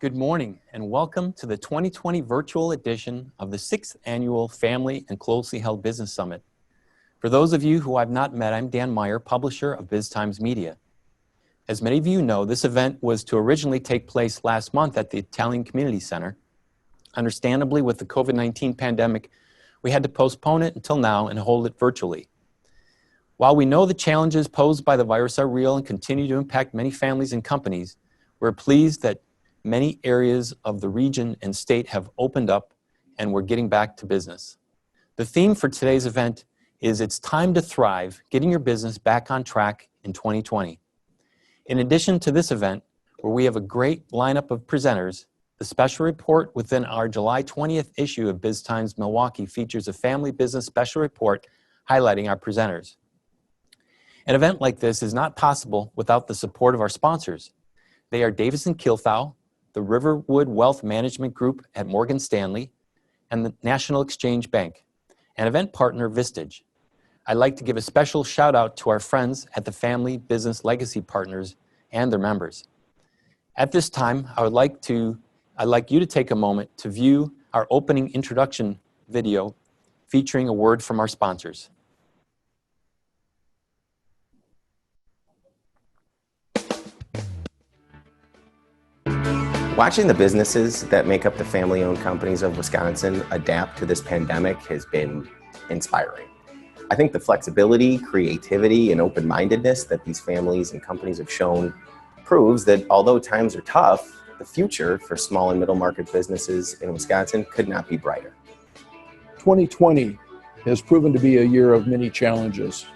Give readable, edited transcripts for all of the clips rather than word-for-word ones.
Good morning and welcome to the 2020 virtual edition of the 6th Annual Family and Closely Held Business Summit. For those of you who I've not met, I'm Dan Meyer, publisher of BizTimes Media. As many of you know, this event was to originally take place last month at the Italian Community Center. Understandably, with the COVID-19 pandemic, we had to postpone it until now and hold it virtually. While we know the challenges posed by the virus are real and continue to impact many families and companies, we're pleased that many areas of the region and state have opened up and we're getting back to business. The theme for today's event is It's Time to Thrive, Getting Your Business Back on Track in 2020. In addition to this event, where we have a great lineup of presenters, the special report within our July 20th issue of BizTimes Milwaukee features a family business special report highlighting our presenters. An event like this is not possible without the support of our sponsors. They are Davis & Kilthau, the Riverwood Wealth Management Group at Morgan Stanley, and the National Exchange Bank, and event partner Vistage. I'd like to give a special shout out to our friends at the Family Business Legacy Partners and their members. At this time, I'd like you to take a moment to view our opening introduction video featuring a word from our sponsors. Watching the businesses that make up the family-owned companies of Wisconsin adapt to this pandemic has been inspiring. I think the flexibility, creativity, and open-mindedness that these families and companies have shown proves that although times are tough, the future for small and middle market businesses in Wisconsin could not be brighter. 2020 has proven to be a year of many challenges.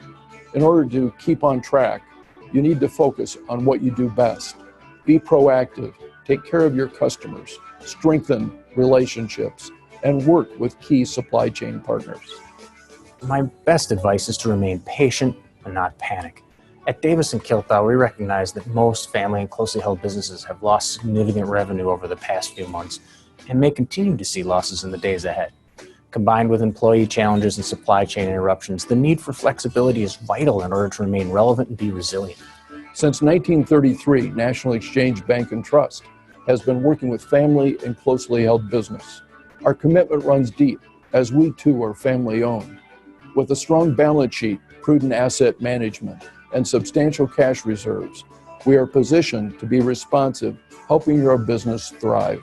In order to keep on track, you need to focus on what you do best. Be proactive, take care of your customers, strengthen relationships, and work with key supply chain partners. My best advice is to remain patient and not panic. At Davis & Kilthau, we recognize that most family and closely held businesses have lost significant revenue over the past few months and may continue to see losses in the days ahead. Combined with employee challenges and supply chain interruptions, the need for flexibility is vital in order to remain relevant and be resilient. Since 1933, National Exchange Bank and Trust has been working with family and closely held business. Our commitment runs deep, as we too are family-owned. With a strong balance sheet, prudent asset management, and substantial cash reserves, we are positioned to be responsive, helping your business thrive.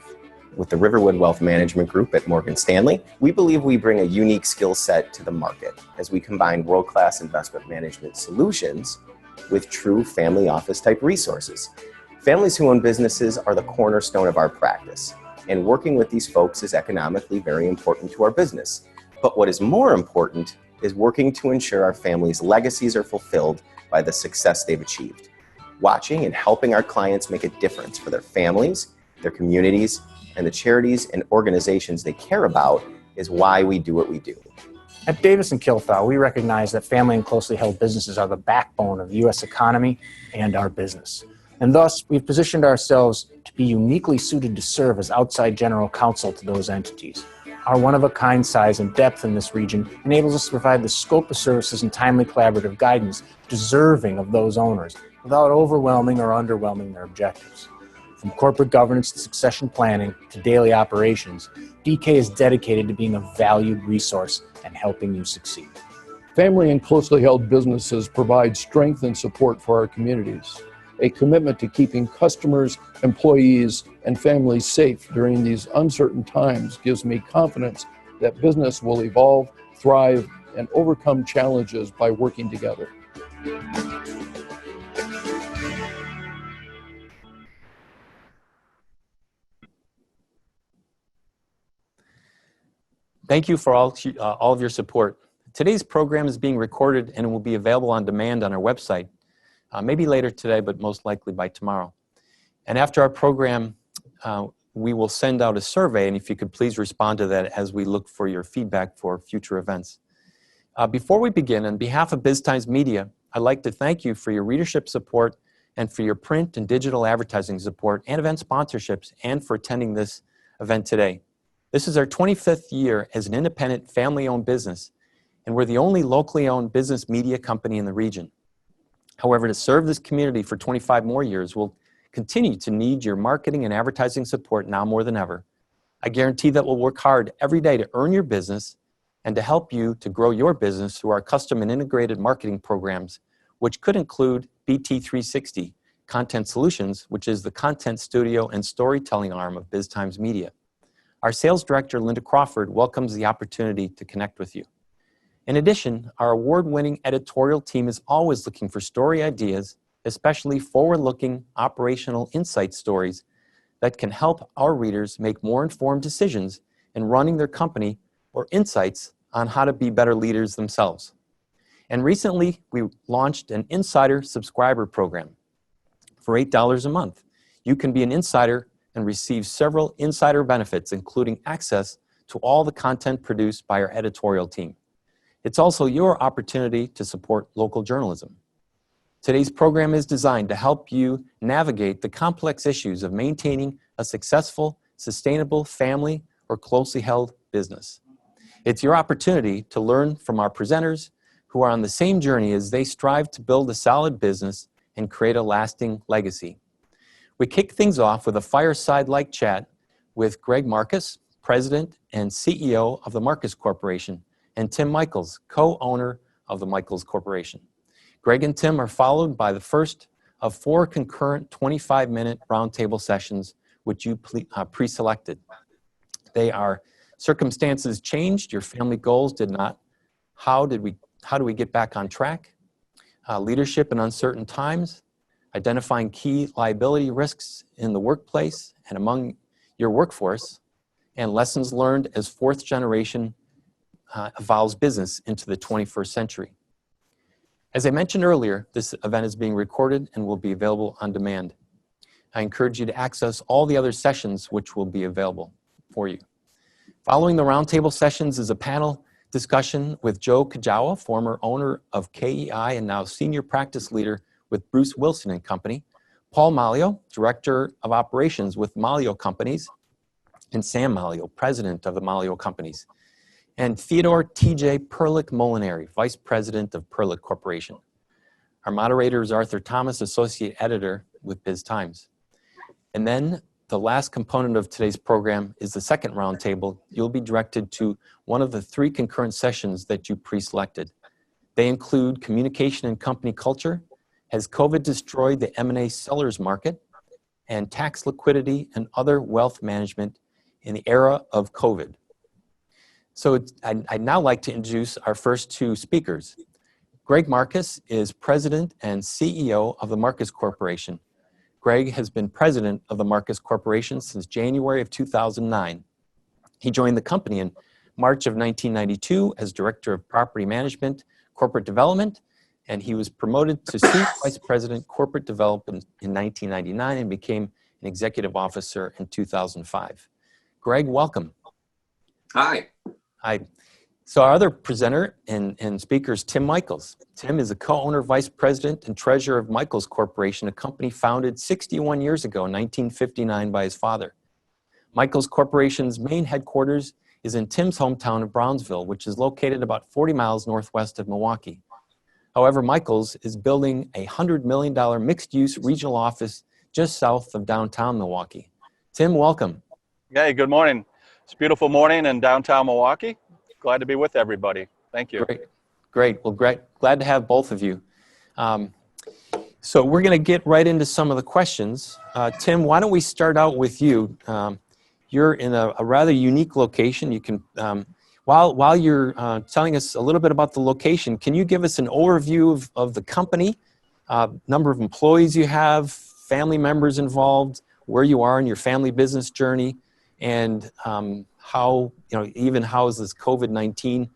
With the Riverwood Wealth Management Group at Morgan Stanley, we believe we bring a unique skill set to the market as we combine world-class investment management solutions with true family office type resources. Families who own businesses are the cornerstone of our practice, and working with these folks is economically very important to our business. But what is more important is working to ensure our families' legacies are fulfilled by the success they've achieved. Watching and helping our clients make a difference for their families, their communities, and the charities and organizations they care about is why we do what we do. At Davis & Kilthau, we recognize that family and closely held businesses are the backbone of the U.S. economy and our business. And thus, we've positioned ourselves to be uniquely suited to serve as outside general counsel to those entities. Our one-of-a-kind size and depth in this region enables us to provide the scope of services and timely collaborative guidance deserving of those owners without overwhelming or underwhelming their objectives. From corporate governance to succession planning to daily operations, DK is dedicated to being a valued resource and helping you succeed. Family and closely held businesses provide strength and support for our communities. A commitment to keeping customers, employees, and families safe during these uncertain times gives me confidence that business will evolve, thrive, and overcome challenges by working together. Thank you for all of your support. Today's program is being recorded and will be available on demand on our website, maybe later today, but most likely by tomorrow. And after our program, we will send out a survey, and if you could please respond to that as we look for your feedback for future events. Before we begin, on behalf of BizTimes Media, I'd like to thank you for your readership support and for your print and digital advertising support and event sponsorships and for attending this event today. This is our 25th year as an independent family-owned business, and we're the only locally owned business media company in the region. However, to serve this community for 25 more years will continue to need your marketing and advertising support now more than ever. I guarantee that we'll work hard every day to earn your business and to help you to grow your business through our custom and integrated marketing programs, which could include BT360 Content Solutions, which is the content studio and storytelling arm of BizTimes Media. Our sales director, Linda Crawford, welcomes the opportunity to connect with you. In addition, our award-winning editorial team is always looking for story ideas, especially forward-looking operational insight stories that can help our readers make more informed decisions in running their company or insights on how to be better leaders themselves. And recently, we launched an insider subscriber program. For $8 a month, you can be an insider and receive several insider benefits, including access to all the content produced by our editorial team. It's also your opportunity to support local journalism. Today's program is designed to help you navigate the complex issues of maintaining a successful, sustainable family or closely held business. It's your opportunity to learn from our presenters who are on the same journey as they strive to build a solid business and create a lasting legacy. We kick things off with a fireside-like chat with Greg Marcus, President and CEO of the Marcus Corporation, and Tim Michels, co-owner of the Michels Corporation. Greg and Tim are followed by the first of 4 concurrent 25-minute roundtable sessions, which you pre-selected. They are Circumstances Changed, Your Family Goals Did Not. How do we get back on track? Leadership in Uncertain Times, Identifying Key Liability Risks in the Workplace and Among Your Workforce, and Lessons Learned as Fourth Generation Evolves Business into the 21st Century. As I mentioned earlier, this event is being recorded and will be available on demand. I encourage you to access all the other sessions which will be available for you. Following the roundtable sessions is a panel discussion with Joe Kujawa, former owner of KEI and now senior practice leader with Bruce Wilson and Company, Paul Maglio, Director of Operations with Maglio Companies, and Sam Maglio, President of the Maglio Companies, and Theodore T.J. Perlick Molinari, Vice President of Perlick Corporation. Our moderator is Arthur Thomas, Associate Editor with BizTimes. And then the last component of today's program is the second roundtable. You'll be directed to one of the 3 concurrent sessions that you pre-selected. They include Communication and Company Culture, Has COVID Destroyed the M&A Sellers Market, and Tax Liquidity and Other Wealth Management in the Era of COVID. So I'd now like to introduce our first 2 speakers. Greg Marcus is President and CEO of the Marcus Corporation. Greg has been president of the Marcus Corporation since January of 2009. He joined the company in March of 1992 as Director of Property Management, Corporate Development, and he was promoted to Senior Vice President, Corporate Development in 1999 and became an Executive Officer in 2005. Greg, welcome. Hi. Hi. So our other presenter and speaker is Tim Michels. Tim is a co-owner, vice president, and treasurer of Michels Corporation, a company founded 61 years ago in 1959 by his father. Michels Corporation's main headquarters is in Tim's hometown of Brownsville, which is located about 40 miles northwest of Milwaukee. However, Michels is building a $100 million mixed-use regional office just south of downtown Milwaukee. Tim, welcome. Hey, good morning. It's a beautiful morning in downtown Milwaukee. Glad to be with everybody. Thank you. Great. Well, glad to have both of you. So we're going to get right into some of the questions. Tim, why don't we start out with you? You're in a rather unique location. You can, while you're telling us a little bit about the location, can you give us an overview of the company, number of employees you have, family members involved, where you are in your family business journey, and how, even how has this COVID-19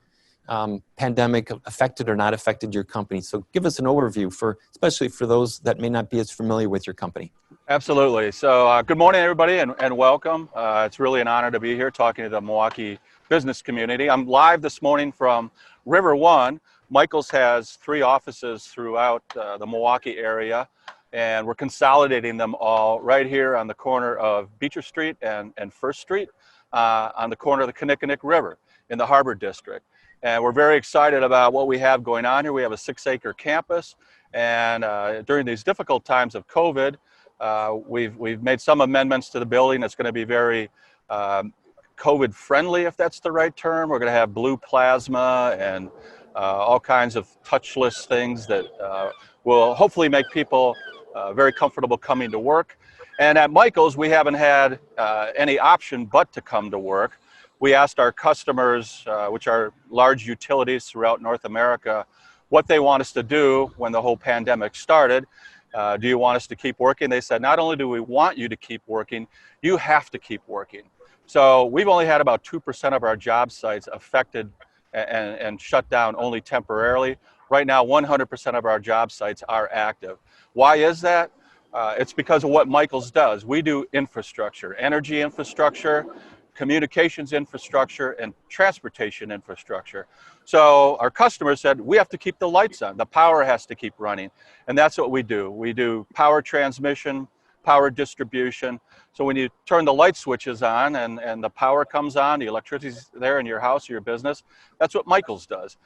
pandemic affected or not affected your company? So give us an overview, especially for those that may not be as familiar with your company. Absolutely. So good morning, everybody, and welcome. It's really an honor to be here talking to the Milwaukee business community. I'm live this morning from River One. Michels has 3 offices throughout the Milwaukee area, and we're consolidating them all right here on the corner of Beecher Street and First Street, on the corner of the Kinnickinnick River in the Harbor District. And we're very excited about what we have going on here. We have a 6-acre campus, and during these difficult times of COVID, We've made some amendments to the building that's going to be very COVID friendly, if that's the right term. We're going to have blue plasma and all kinds of touchless things that will hopefully make people very comfortable coming to work. And at Michels, we haven't had any option but to come to work. We asked our customers, which are large utilities throughout North America, what they want us to do when the whole pandemic started. Do you want us to keep working? They said, not only do we want you to keep working, you have to keep working. So we've only had about 2% of our job sites affected and shut down only temporarily. Right now, 100% of our job sites are active. Why is that? It's because of what Michels does. We do infrastructure, energy infrastructure, communications infrastructure, and transportation infrastructure. So our customers said, we have to keep the lights on. The power has to keep running. And that's what we do. We do power transmission, power distribution. So when you turn the light switches on and the power comes on, the electricity's there in your house or your business, that's what Michels does.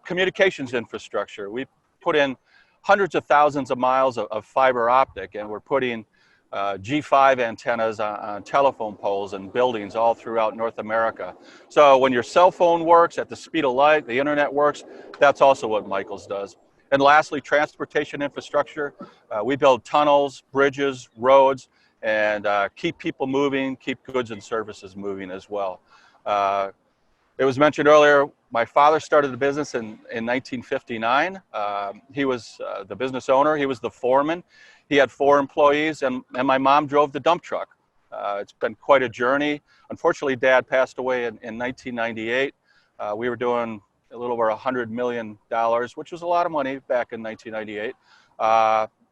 Communications infrastructure. We put in hundreds of thousands of miles of fiber optic, and we're putting G5 antennas on telephone poles and buildings all throughout North America. So when your cell phone works at the speed of light, the internet works, that's also what Michels does. And lastly, transportation infrastructure. We build tunnels, bridges, roads, and keep people moving, keep goods and services moving as well. It was mentioned earlier, my father started the business in 1959. He was the business owner, he was the foreman. He had 4 employees, and my mom drove the dump truck. It's been quite a journey. Unfortunately, Dad passed away in 1998. We were doing a little over $100 million, which was a lot of money back in 1998.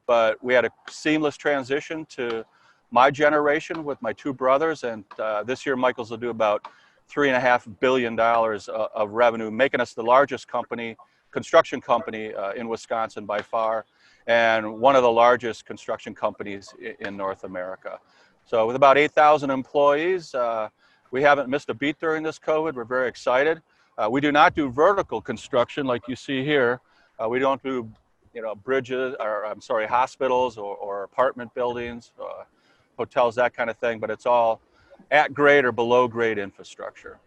But we had a seamless transition to my generation with my 2 brothers, and this year Michels will do about $3.5 billion of revenue, making us the largest company, construction company in Wisconsin by far, and one of the largest construction companies in North America. So with about 8,000 employees, we haven't missed a beat during this COVID. We're very excited. We do not do vertical construction like you see here. We don't do, bridges, or I'm sorry, hospitals or apartment buildings, hotels, that kind of thing, but it's all at grade or below grade infrastructure.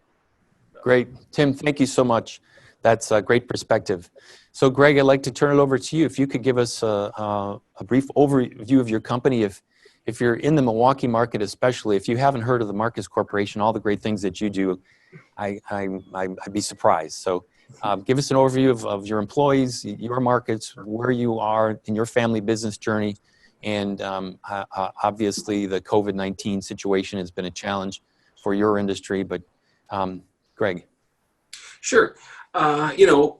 Great. Tim, thank you so much. That's a great perspective. So Greg, I'd like to turn it over to you. If you could give us a brief overview of your company. If you're in the Milwaukee market, especially, if you haven't heard of the Maglio Corporation, all the great things that you do, I'd be surprised. So give us an overview of your employees, your markets, where you are in your family business journey. And obviously the COVID-19 situation has been a challenge for your industry, but Greg. Sure.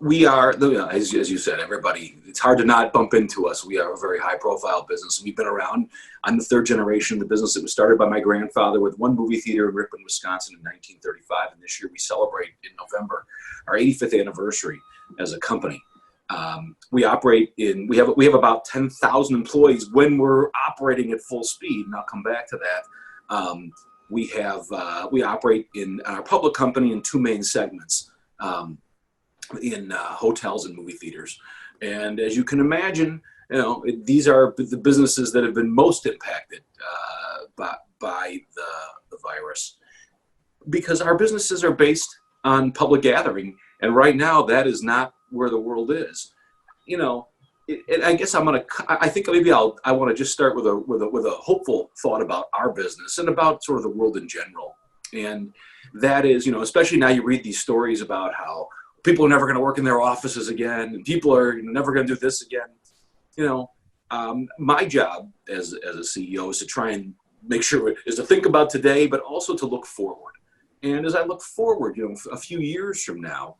We are, as you said, everybody, it's hard to not bump into us. We are a very high profile business. We've been around. I'm the 3rd generation of the business. It was started by my grandfather with 1 movie theater in Ripon, Wisconsin in 1935. And this year we celebrate in November our 85th anniversary as a company. We operate we have about 10,000 employees when we're operating at full speed, and I'll come back to that. We operate in our public company in 2 main segments, in hotels and movie theaters. And as you can imagine, these are the businesses that have been most impacted by the virus, because our businesses are based on public gathering, and right now that is not where the world is. I guess I think maybe I want to just start with a hopeful thought about our business and about sort of the world in general. And that is, especially now you read these stories about how people are never going to work in their offices again, and people are never going to do this again. My job as a CEO is to try and make sure is to think about today, but also to look forward. And as I look forward, a few years from now,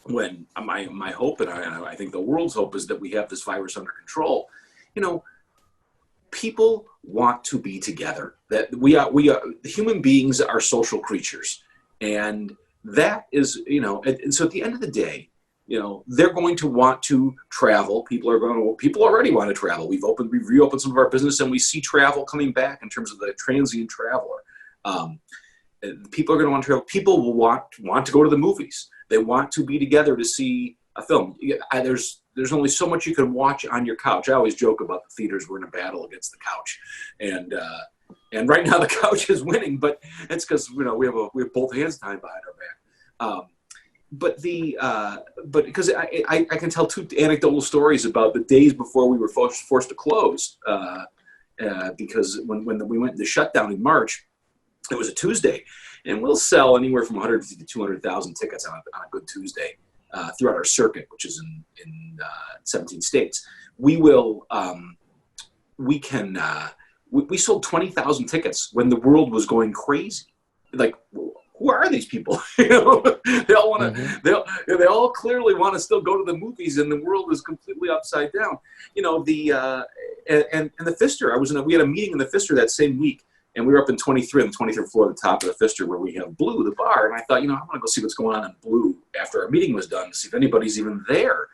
when my hope, and I think the world's hope, is that we have this virus under control, people want to be together. That we are human beings are social creatures, and that is, and so at the end of the day, they're going to want to travel. People already want to travel. We've reopened some of our business, and we see travel coming back in terms of the transient traveler. People are going to want to travel. People will want to go to the movies. They want to be together to see a film. There's only so much you can watch on your couch. I always joke about the theaters were in a battle against the couch, and right now the couch is winning, but it's because we have both hands tied behind our back. But because I can tell two anecdotal stories about the days before we were forced to close, because when we went into shutdown in March, it was a Tuesday, and we'll sell anywhere from 150 to 200,000 tickets on a good Tuesday throughout our circuit, which is in 17 states. We sold 20,000 tickets when the world was going crazy. Like, who are these people? They all want to. They all clearly want to still go to the movies, and the world is completely upside down. And the Pfister. We had a meeting in the Pfister that same week, and we were up in 23 on the 23rd floor at the top of the Pfister, where we have Blue, the bar. And I thought, I want to go see what's going on in Blue after our meeting was done, to see if anybody's even there.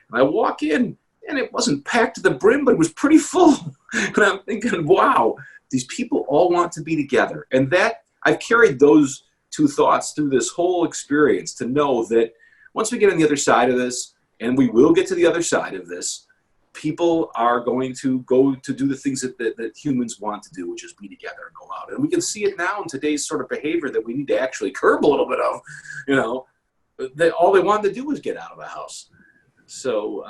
And I walk in, and it wasn't packed to the brim, but it was pretty full. And I'm thinking, wow, these people all want to be together. And that I've carried those two thoughts through this whole experience, to know that once we get on the other side of this, and we will get to the other side of this, people are going to go to do the things that humans want to do, which is be together and go out. And we can see it now in today's sort of behavior that we need to actually curb a little bit of. All they wanted to do was get out of the house. So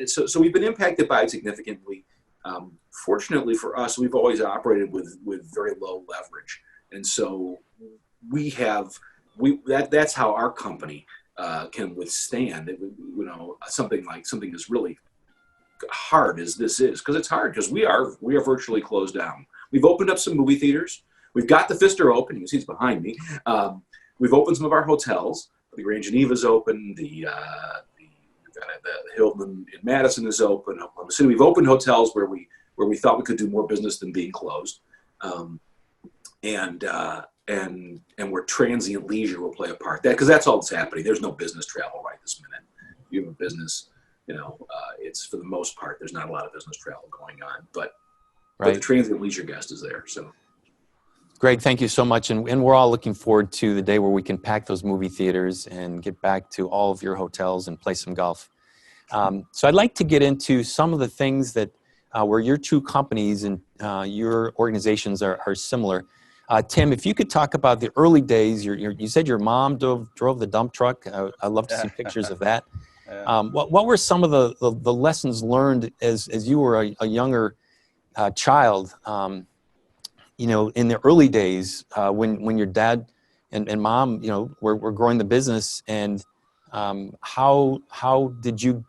so we've been impacted by it significantly. Fortunately for us, we've always operated with very low leverage, and so that's how our company can withstand something as really hard as this is, because it's hard, because we are virtually closed down. We've opened up some movie theaters. We've got the Pfister open. You can see it's behind me. We've opened some of our hotels. The Grand Geneva's open. The Hilton in Madison is open. Oklahoma City. We've opened hotels where we thought we could do more business than being closed. And where transient leisure will play a part. Because that's all that's happening. There's no business travel right this minute. If you have a business, it's, for the most part, there's not a lot of business travel going on. But the transient leisure guest is there. So, Greg, thank you so much. And we're all looking forward to the day where we can pack those movie theaters and get back to all of your hotels and play some golf. So I'd like to get into some of the things that where your two companies and your organizations are similar. Tim, if you could talk about the early days. You said your mom drove the dump truck. I'd love to see pictures of that. What were some of the lessons learned as you were a younger child? In the early days when your dad and mom, were growing the business, and how did you,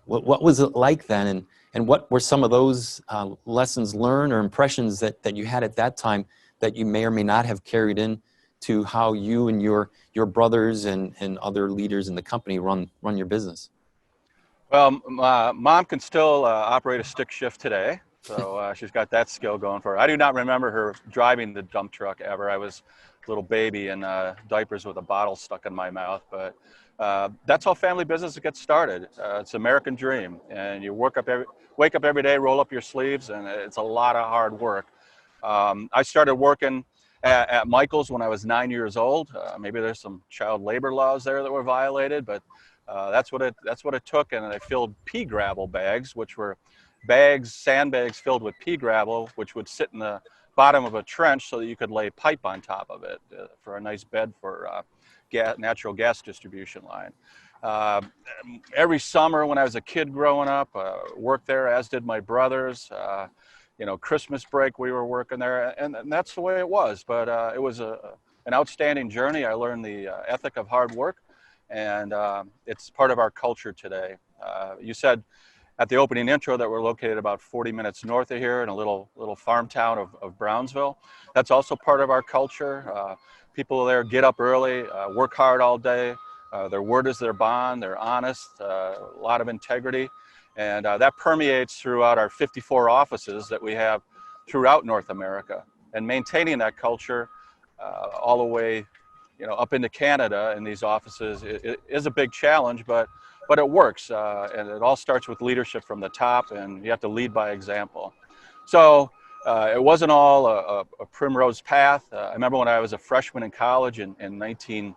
what was it like then, and what were some of those lessons learned or impressions that you had at that time that you may or may not have carried in to how you and your brothers and other leaders in the company run your business? Well, Mom can still operate a stick shift today, so she's got that skill going for her. I do not remember her driving the dump truck ever. I was a little baby in diapers with a bottle stuck in my mouth, but that's how family business gets started. It's an American dream, and you wake up every day, roll up your sleeves, and it's a lot of hard work. I started working at Michels when I was 9 years old. Maybe there's some child labor laws there that were violated, but that's what it took. And I filled pea gravel bags, which were sandbags filled with pea gravel, which would sit in the bottom of a trench so that you could lay pipe on top of it for a nice bed for natural gas distribution line. Every summer when I was a kid growing up, worked there, as did my brothers. Christmas break, we were working there, and that's the way it was. But it was an outstanding journey. I learned the ethic of hard work, and it's part of our culture today. You said at the opening intro that we're located about 40 minutes north of here in a little farm town of Brownsville. That's also part of our culture. People there get up early, work hard all day. Their word is their bond. They're honest, a lot of integrity. And that permeates throughout our 54 offices that we have throughout North America. And maintaining that culture all the way, up into Canada in these offices is a big challenge, but it works. And it all starts with leadership from the top, and you have to lead by example. So it wasn't all a primrose path. I remember when I was a freshman in college in 1979,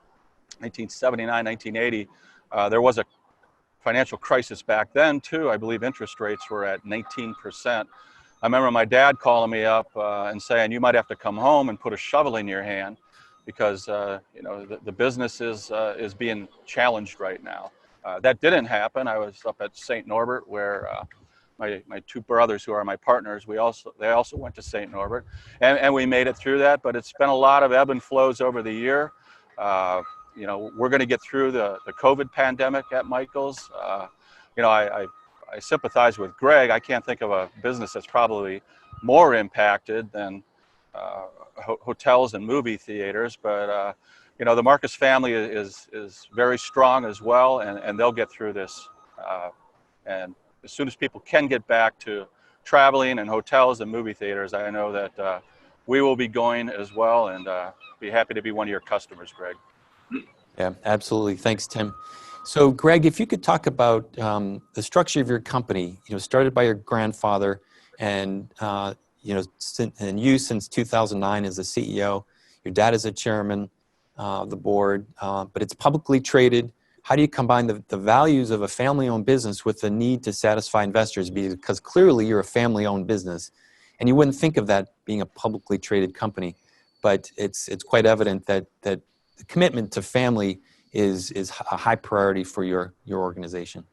1980, There was a financial crisis back then too. I believe interest rates were at 19%. I remember my dad calling me up and saying, "You might have to come home and put a shovel in your hand because the business is being challenged right now." That didn't happen. I was up at St. Norbert where my two brothers who are my partners, they also went to St. Norbert, and we made it through that. But it's been a lot of ebb and flows over the year. We're going to get through the COVID pandemic at Michels. I sympathize with Greg. I can't think of a business that's probably more impacted than hotels and movie theaters. But the Marcus family is very strong as well, and they'll get through this. And as soon as people can get back to traveling and hotels and movie theaters, I know that we will be going as well, and be happy to be one of your customers, Greg. Yeah, absolutely. Thanks, Tim. So, Greg, if you could talk about the structure of your company, started by your grandfather, and and you since 2009 as the CEO. Your dad is a chairman of the board, but it's publicly traded. How do you combine the values of a family-owned business with the need to satisfy investors? Because clearly you're a family-owned business, and you wouldn't think of that being a publicly traded company, but it's quite evident that the commitment to family is a high priority for your organization.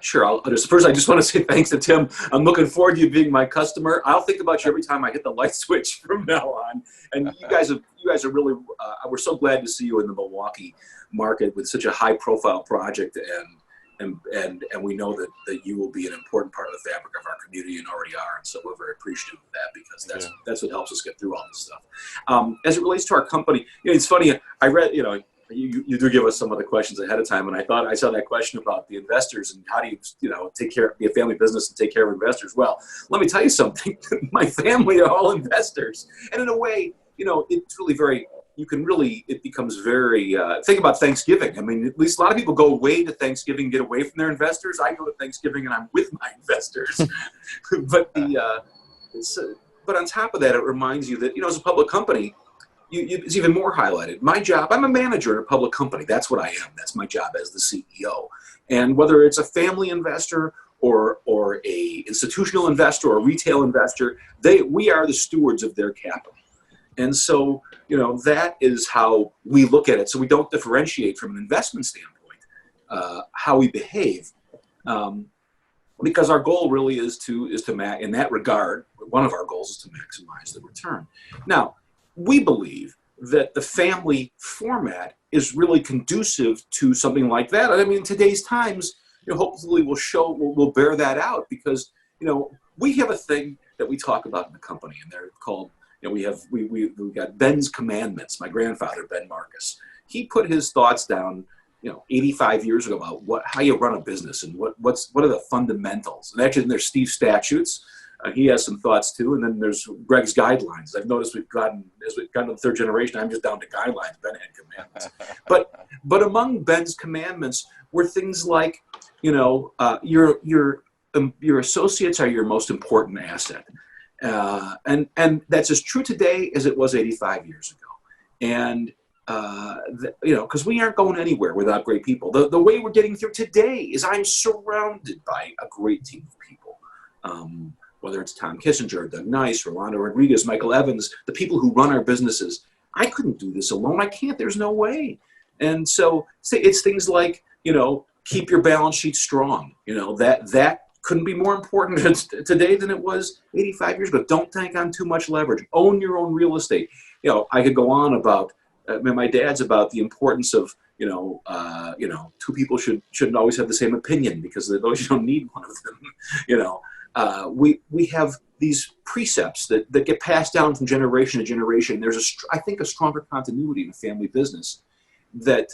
Sure. First, I just want to say thanks to Tim. I'm looking forward to you being my customer. I'll think about you every time I hit the light switch from now on. And you guys are really. We're so glad to see you in the Milwaukee market with such a high-profile project, and we know that you will be an important part of the fabric of our community and already are. And so we're very appreciative of that, because that's what helps us get through all this stuff. As it relates to our company, it's funny. I read, you do give us some of the questions ahead of time, and I saw that question about the investors and how do you be a family business and take care of investors. Well, let me tell you something. My family are all investors, and in a way, it's really very. It becomes very. Think about Thanksgiving. I mean, at least a lot of people go away to Thanksgiving, get away from their investors. I go to Thanksgiving and I'm with my investors. But on top of that, it reminds you that as a public company. It's even more highlighted. My job, I'm a manager in a public company. That's what I am. That's my job as the CEO. And whether it's a family investor or a institutional investor or a retail investor, we are the stewards of their capital. And so, that is how we look at it. So we don't differentiate from an investment standpoint how we behave, because our goal really is to in that regard, one of our goals is to maximize the return. Now, we believe that the family format is really conducive to something like that. I mean, in today's times, hopefully we'll bear that out, because, we have a thing that we talk about in the company, and they're called, we've got Ben's commandments. My grandfather, Ben Marcus, he put his thoughts down, 85 years ago about how you run a business and what are the fundamentals. And actually, there's Steve's statutes. He has some thoughts too, and then there's Greg's guidelines. As we've gotten to the third generation, I'm just down to guidelines. Ben had commandments, but among Ben's commandments were things like, your associates are your most important asset, and that's as true today as it was 85 years ago. And because we aren't going anywhere without great people. The way we're getting through today is I'm surrounded by a great team of people. Whether it's Tom Kissinger, Doug Nice, Rolando Rodriguez, Michael Evans, the people who run our businesses. I couldn't do this alone. I can't. There's no way. And so it's things like, keep your balance sheet strong. That couldn't be more important today than it was 85 years ago. Don't take on too much leverage. Own your own real estate. I could go on about, my dad's about the importance of, two people shouldn't always have the same opinion, because those you don't need one of them, we have these precepts that get passed down from generation to generation. There's I think a stronger continuity in a family business that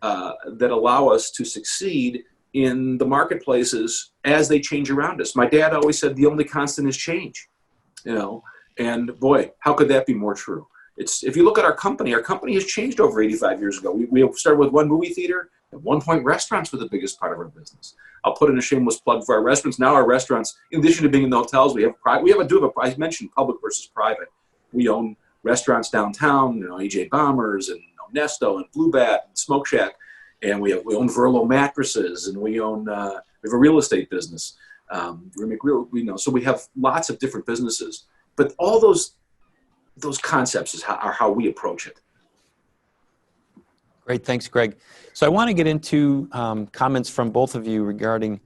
allow us to succeed in the marketplaces as they change around us. My dad always said the only constant is change, and boy, how could that be more true? If you look at our company has changed over 85 years ago. We started with one movie theater. At one point, restaurants were the biggest part of our business. I'll put in a shameless plug for our restaurants. Now our restaurants, in addition to being in the hotels, I mentioned public versus private. We own restaurants downtown, AJ Bombers and Nesto and Blue Bat and Smoke Shack. and we own Verlo mattresses, and we own we have a real estate business. We make so we have lots of different businesses, but all those concepts are how we approach it. Great, thanks, Greg. So I want to get into comments from both of you regarding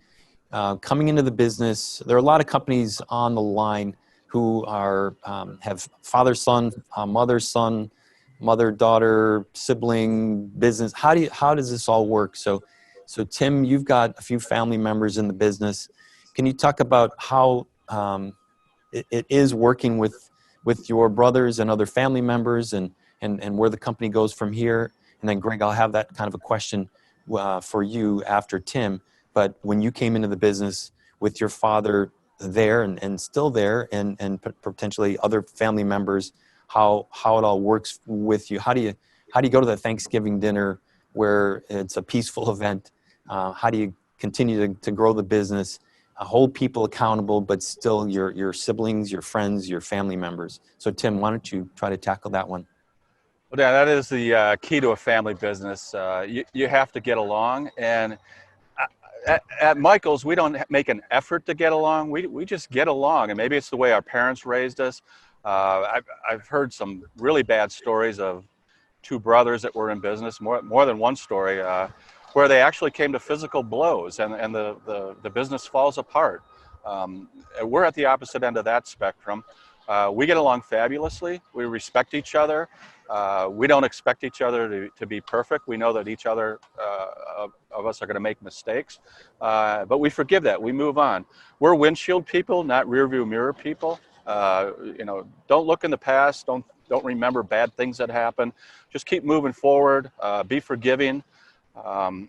coming into the business. There are a lot of companies on the line who are have father-son, mother-son, mother-daughter, sibling, business. How does this all work? So Tim, you've got a few family members in the business. Can you talk about how it is working with your brothers and other family members, and where the company goes from here? And then Greg, I'll have that kind of a question for you after Tim. But when you came into the business with your father there and still there, and potentially other family members, how it all works with you? How do you go to the Thanksgiving dinner where it's a peaceful event? How do you continue to grow the business, hold people accountable, but still your siblings, your friends, your family members? So Tim, why don't you try to tackle that one? Well, Dan, that is the key to a family business. You have to get along, and at Michels, we don't make an effort to get along. We just get along, and maybe it's the way our parents raised us. I've heard some really bad stories of two brothers that were in business, more than one story, where they actually came to physical blows, and the business falls apart. We're at the opposite end of that spectrum. We get along fabulously. We respect each other. We don't expect each other to be perfect. We know that each other of us are going to make mistakes, but we forgive that. We move on. We're windshield people, not rearview mirror people. Don't look in the past. Don't remember bad things that happened. Just keep moving forward. Be forgiving. And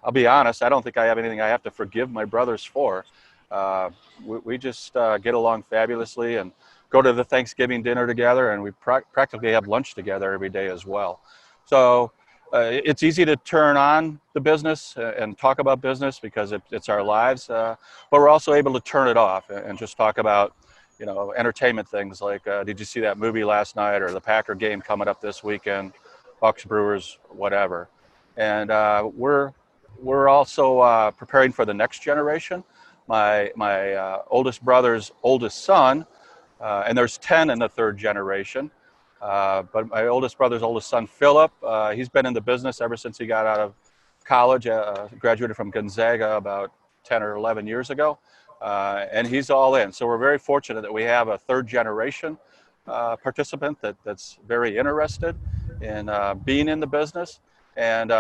I'll be honest. I don't think I have anything I have to forgive my brothers for. We just get along fabulously and go to the Thanksgiving dinner together, and we practically have lunch together every day as well. So it's easy to turn on the business and talk about business because it's our lives, but we're also able to turn it off and just talk about entertainment things like did you see that movie last night, or the Packer game coming up this weekend, Bucks, Brewers, whatever. And we're also preparing for the next generation. My oldest brother's oldest son, and there's 10 in the third generation, but my oldest brother's oldest son, Philip, he's been in the business ever since he got out of college, graduated from Gonzaga about 10 or 11 years ago, and he's all in. So we're very fortunate that we have a third generation participant that's very interested in being in the business. And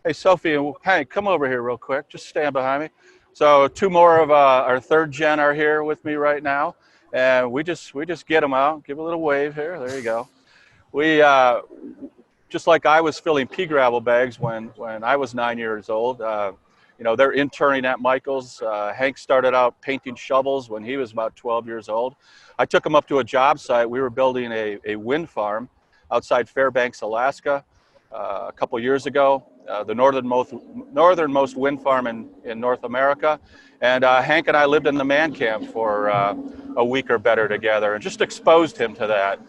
hey, Sophie and Hank, come over here real quick. Just stand behind me. So two more of our third gen are here with me right now, and we just get them out. Give a little wave here. There you go. We just like I was filling pea gravel bags when I was 9 years old. They're interning at Michels. Hank started out painting shovels when he was about 12 years old. I took him up to a job site. We were building a wind farm outside Fairbanks, Alaska, a couple years ago. The northernmost wind farm in North America. And Hank and I lived in the man camp for a week or better together, and just exposed him to that.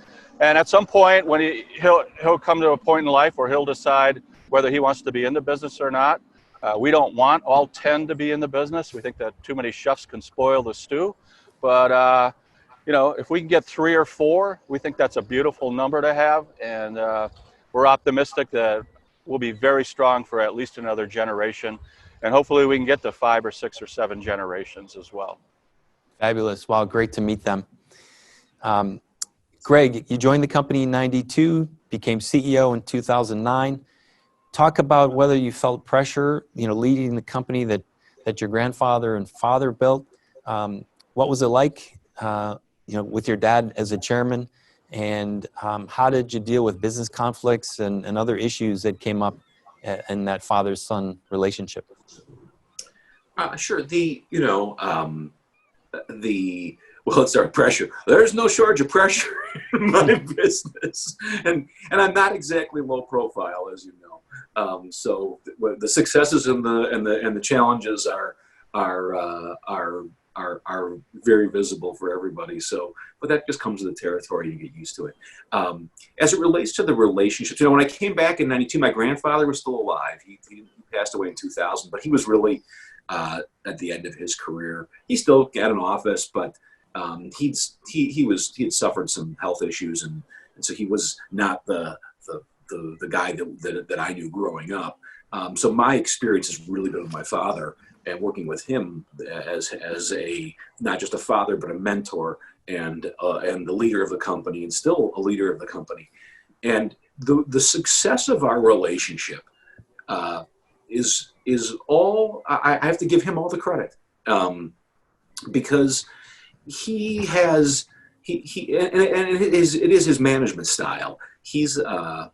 And at some point, when he'll come to a point in life where he'll decide whether he wants to be in the business or not. We don't want all 10 to be in the business. We think that too many chefs can spoil the stew. But if we can get 3 or 4, we think that's a beautiful number to have. And we're optimistic that we'll be very strong for at least another generation. And hopefully we can get to 5 or 6 or 7 generations as well. Fabulous. Wow, great to meet them. Greg, you joined the company in '92, became CEO in 2009. Talk about whether you felt pressure, leading the company that your grandfather and father built. What was it like, with your dad as a chairman? And how did you deal with business conflicts and other issues that came up in that father-son relationship? Sure. Well, let's start pressure. There's no shortage of pressure in my business, and I'm not exactly low profile, as you know. So the successes and the challenges are are very visible for everybody. So, but that just comes with the territory. You get used to it. As it relates to the relationships, when I came back in '92, my grandfather was still alive. He passed away in 2000, but he was really at the end of his career. He still had an office, but he had suffered some health issues, and so he was not the guy that I knew growing up. So my experience has really been with my father and working with him as a not just a father but a mentor and the leader of the company, and still a leader of the company. And the success of our relationship is all I have to give him all the credit, because he has and it is his management style. He's the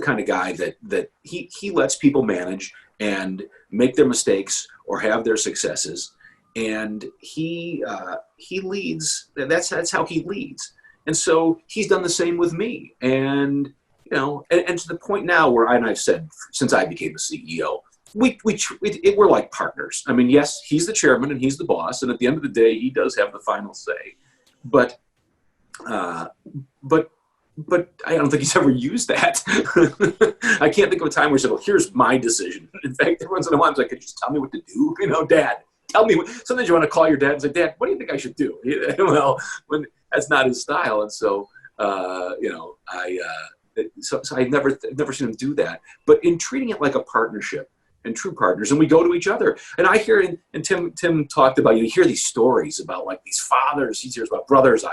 kind of guy that he lets people manage and make their mistakes or have their successes, and he leads. That's how he leads. And so he's done the same with me. And and to the point now where I've said since I became a CEO, we're like partners. I mean, yes, he's the chairman and he's the boss, and at the end of the day, he does have the final say. But I don't think he's ever used that. I can't think of a time where he said, "Well, here's my decision." In fact, every once in a while, I'm like, "Could you just tell me what to do?" Dad, tell me. Sometimes you want to call your dad and say, "Dad, what do you think I should do?" Well, when that's not his style, and so so I've never seen him do that. But in treating it like a partnership and true partners, and we go to each other. And I hear, and Tim talked about, you hear these stories about like these fathers. He hears about brothers.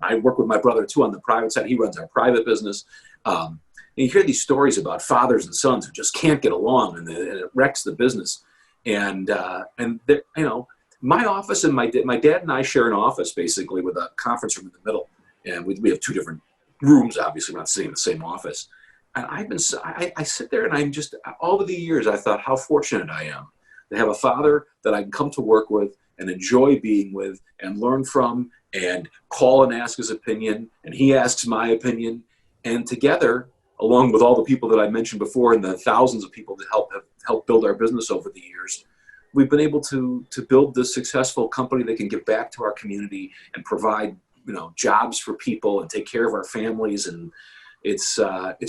I work with my brother too on the private side. He runs our private business. And you hear these stories about fathers and sons who just can't get along, and it wrecks the business. And my office and my dad and I share an office basically with a conference room in the middle, and we have two different rooms. Obviously, we're not sitting in the same office. And I sit there, and I'm just, over the years, I thought how fortunate I am to have a father that I can come to work with and enjoy being with and learn from and call and ask his opinion, and he asks my opinion. And together, along with all the people that I mentioned before and the thousands of people that have helped build our business over the years, we've been able to build this successful company that can give back to our community and provide jobs for people and take care of our families. And it's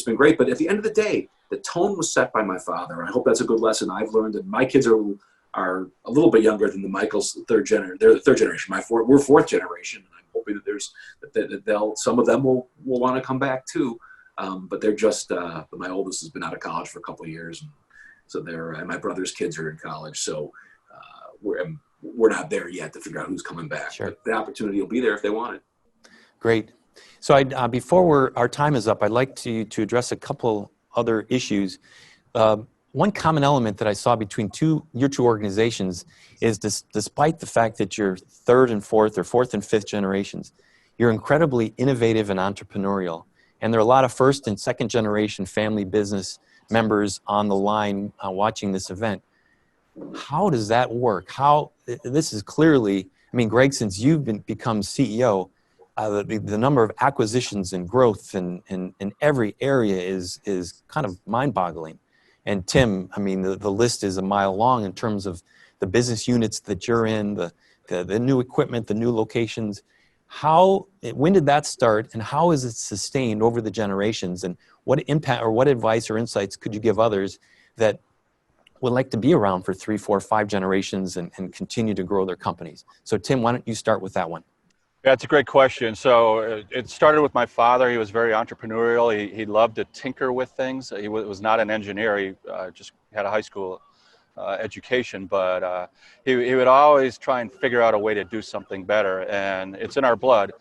been great. But at the end of the day, the tone was set by my father. I hope that's a good lesson I've learned. And my kids are a little bit younger than the Michels, they're the third generation. We're fourth generation, and I'm hoping that some of them will want to come back too. But they're just my oldest has been out of college for a couple of years, and so and my brother's kids are in college. So we're not there yet to figure out who's coming back. Sure. But the opportunity will be there if they want it. Great. So before our time is up, I'd like to address a couple other issues. One common element that I saw between your two organizations is despite the fact that you're third and fourth or fourth and fifth generations, you're incredibly innovative and entrepreneurial. And there are a lot of first and second generation family business members on the line watching this event. How does that work? This is clearly, Greg, since you've become CEO, the number of acquisitions and growth in every area is kind of mind-boggling. And Tim, the list is a mile long in terms of the business units that you're in, the new equipment, the new locations. When did that start, and how is it sustained over the generations? And what impact or what advice or insights could you give others that would like to be around for 3, 4, 5 generations and continue to grow their companies? So Tim, why don't you start with that one? Yeah, it's a great question. So it started with my father. He was very entrepreneurial. He loved to tinker with things. He was not an engineer. He just had a high school education, but he would always try and figure out a way to do something better. And it's in our blood.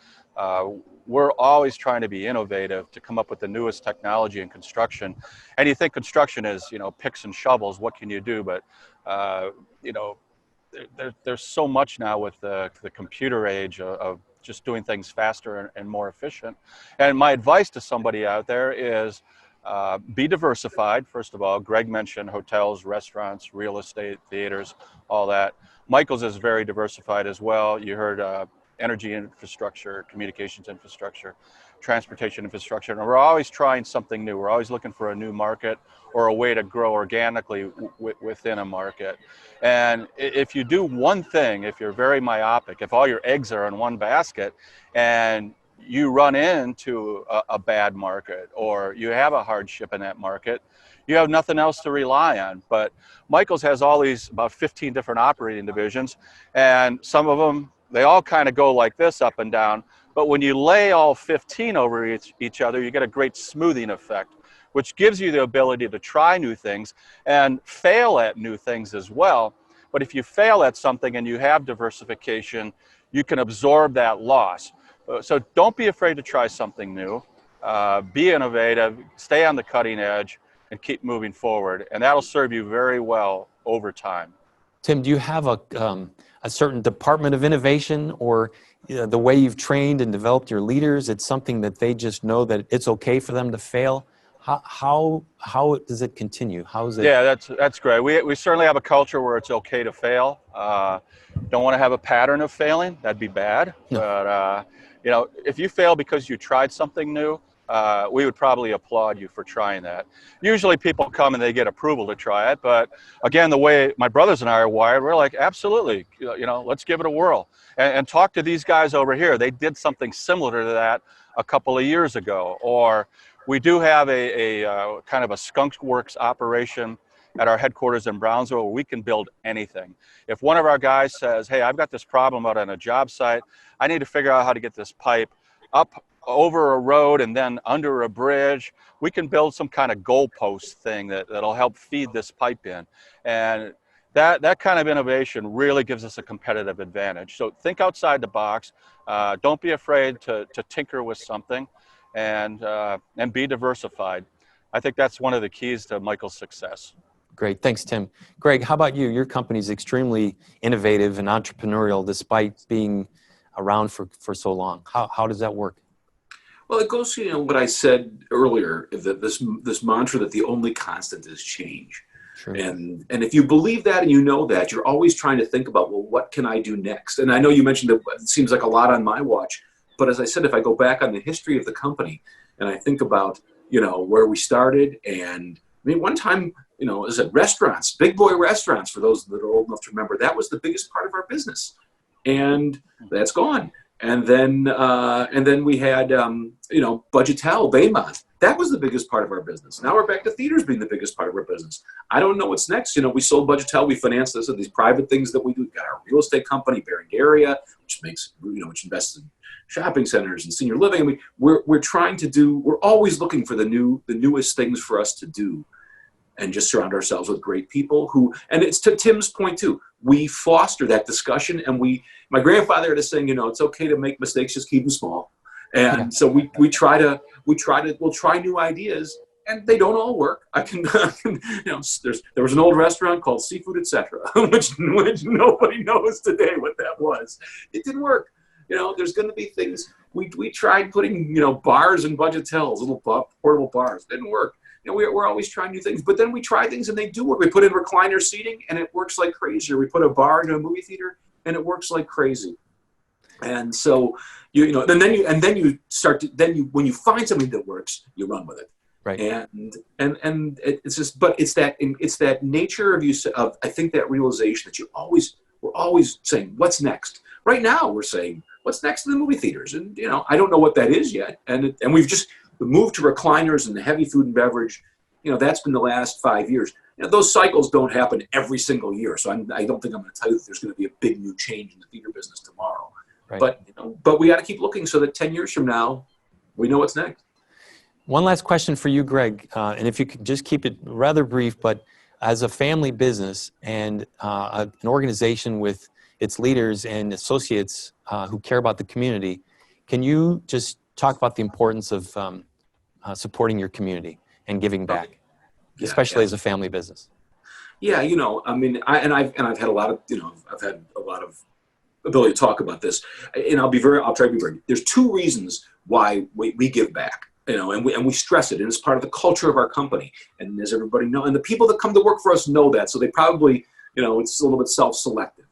We're always trying to be innovative, to come up with the newest technology in construction. And you think construction is, picks and shovels, what can you do? But, there's so much now with the computer age of just doing things faster and more efficient. And my advice to somebody out there is be diversified. First of all, Greg mentioned hotels, restaurants, real estate, theaters, all that. Michels is very diversified as well. You heard energy infrastructure, communications infrastructure, transportation infrastructure, and we're always trying something new. We're always looking for a new market or a way to grow organically within a market. And if you do one thing, if you're very myopic, if all your eggs are in one basket and you run into a bad market or you have a hardship in that market, you have nothing else to rely on. But Michels has all these, about 15 different operating divisions, and some of them, they all kind of go like this, up and down. But when you lay all 15 over each other, you get a great smoothing effect, which gives you the ability to try new things and fail at new things as well. But if you fail at something and you have diversification, you can absorb that loss. So don't be afraid to try something new. Be innovative, stay on the cutting edge, and keep moving forward. And that'll serve you very well over time. Tim, do you have a certain department of innovation, or the way you've trained and developed your leaders, it's something that they just know that it's okay for them to fail? How does it continue? How is it? Yeah, that's great. We certainly have a culture where it's okay to fail. Don't want to have a pattern of failing. That'd be bad. No. But you know, if you fail because you tried something new, we would probably applaud you for trying that. Usually people come and they get approval to try it, but again, the way my brothers and I are wired, we're like, absolutely, you know, let's give it a whirl. And talk to these guys over here. They did something similar to that a couple of years ago. Or we do have a kind of a skunk works operation at our headquarters in Brownsville where we can build anything. If one of our guys says, hey, I've got this problem out on a job site, I need to figure out how to get this pipe up over a road and then under a bridge, we can build some kind of goalpost thing that'll help feed this pipe in. And that kind of innovation really gives us a competitive advantage. So think outside the box. Don't be afraid to tinker with something, and be diversified. I think that's one of the keys to Michels' success. Great, thanks, Tim. Greg, how about you? Your company's extremely innovative and entrepreneurial despite being around for so long. How does that work? Well, it goes to, you know, what I said earlier, that this mantra that the only constant is change. Sure. And if you believe that and you know that, you're always trying to think about, well, what can I do next? And I know you mentioned that it seems like a lot on my watch, but as I said, if I go back on the history of the company and I think about, you know, where we started, and I mean, one time, you know, as at restaurants, big boy restaurants, for those that are old enough to remember, that was the biggest part of our business, and that's gone. And then we had, you know, Budgetel, Baymont. That was the biggest part of our business. Now we're back to theaters being the biggest part of our business. I don't know what's next. You know, we sold Budgetel. We financed this and these private things that we do. We've got our real estate company, Berengaria, which makes, you know, which invests in shopping centers and senior living. I mean, we're trying to do. We're always looking for the newest things for us to do, and just surround ourselves with great people who. And it's to Tim's point too. We foster that discussion, and my grandfather had a saying, you know, it's okay to make mistakes, just keep them small. And so we'll try new ideas, and they don't all work. You know, there was an old restaurant called Seafood Etc., which nobody knows today what that was. It didn't work. You know, there's going to be things. We tried putting, you know, bars in Budgetels, little portable bars. Didn't work. You know, we're always trying new things, but then we try things and they do work. We put in recliner seating and it works like crazy. Or we put a bar into a movie theater and it works like crazy. And so, you know, and then you start to, when you find something that works, you run with it. Right. And it's just, but it's that nature of I think that realization that we're always saying, what's next? Right now we're saying, what's next in the movie theaters? And, you know, I don't know what that is yet. And we've just moved to recliners and the heavy food and beverage. You know, that's been the last 5 years. You know, those cycles don't happen every single year. So I don't think I'm going to tell you that there's going to be a big new change in the theater business tomorrow. Right. But, you know, but we got to keep looking so that 10 years from now, we know what's next. One last question for you, Greg, and if you could just keep it rather brief, but as a family business and an organization with its leaders and associates who care about the community, can you just talk about the importance of supporting your community and giving back, especially as a family business? Yeah, you know, I mean, I've had a lot of, you know, I've had a lot of ability to talk about this, and I'll try to be very. There's two reasons why we give back, you know, and we stress it, and it's part of the culture of our company, and as everybody knows, and the people that come to work for us know that, so they probably, you know, it's a little bit self-selective.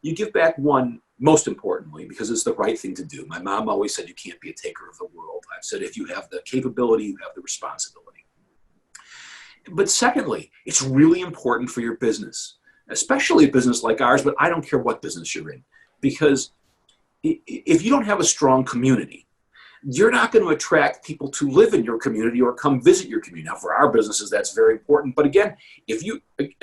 You give back, one, most importantly, because it's the right thing to do. My mom always said you can't be a taker of the world. I've said if you have the capability, you have the responsibility. But secondly, it's really important for your business, especially a business like ours, but I don't care what business you're in, because if you don't have a strong community, you're not going to attract people to live in your community or come visit your community. Now, for our businesses, that's very important. But again, if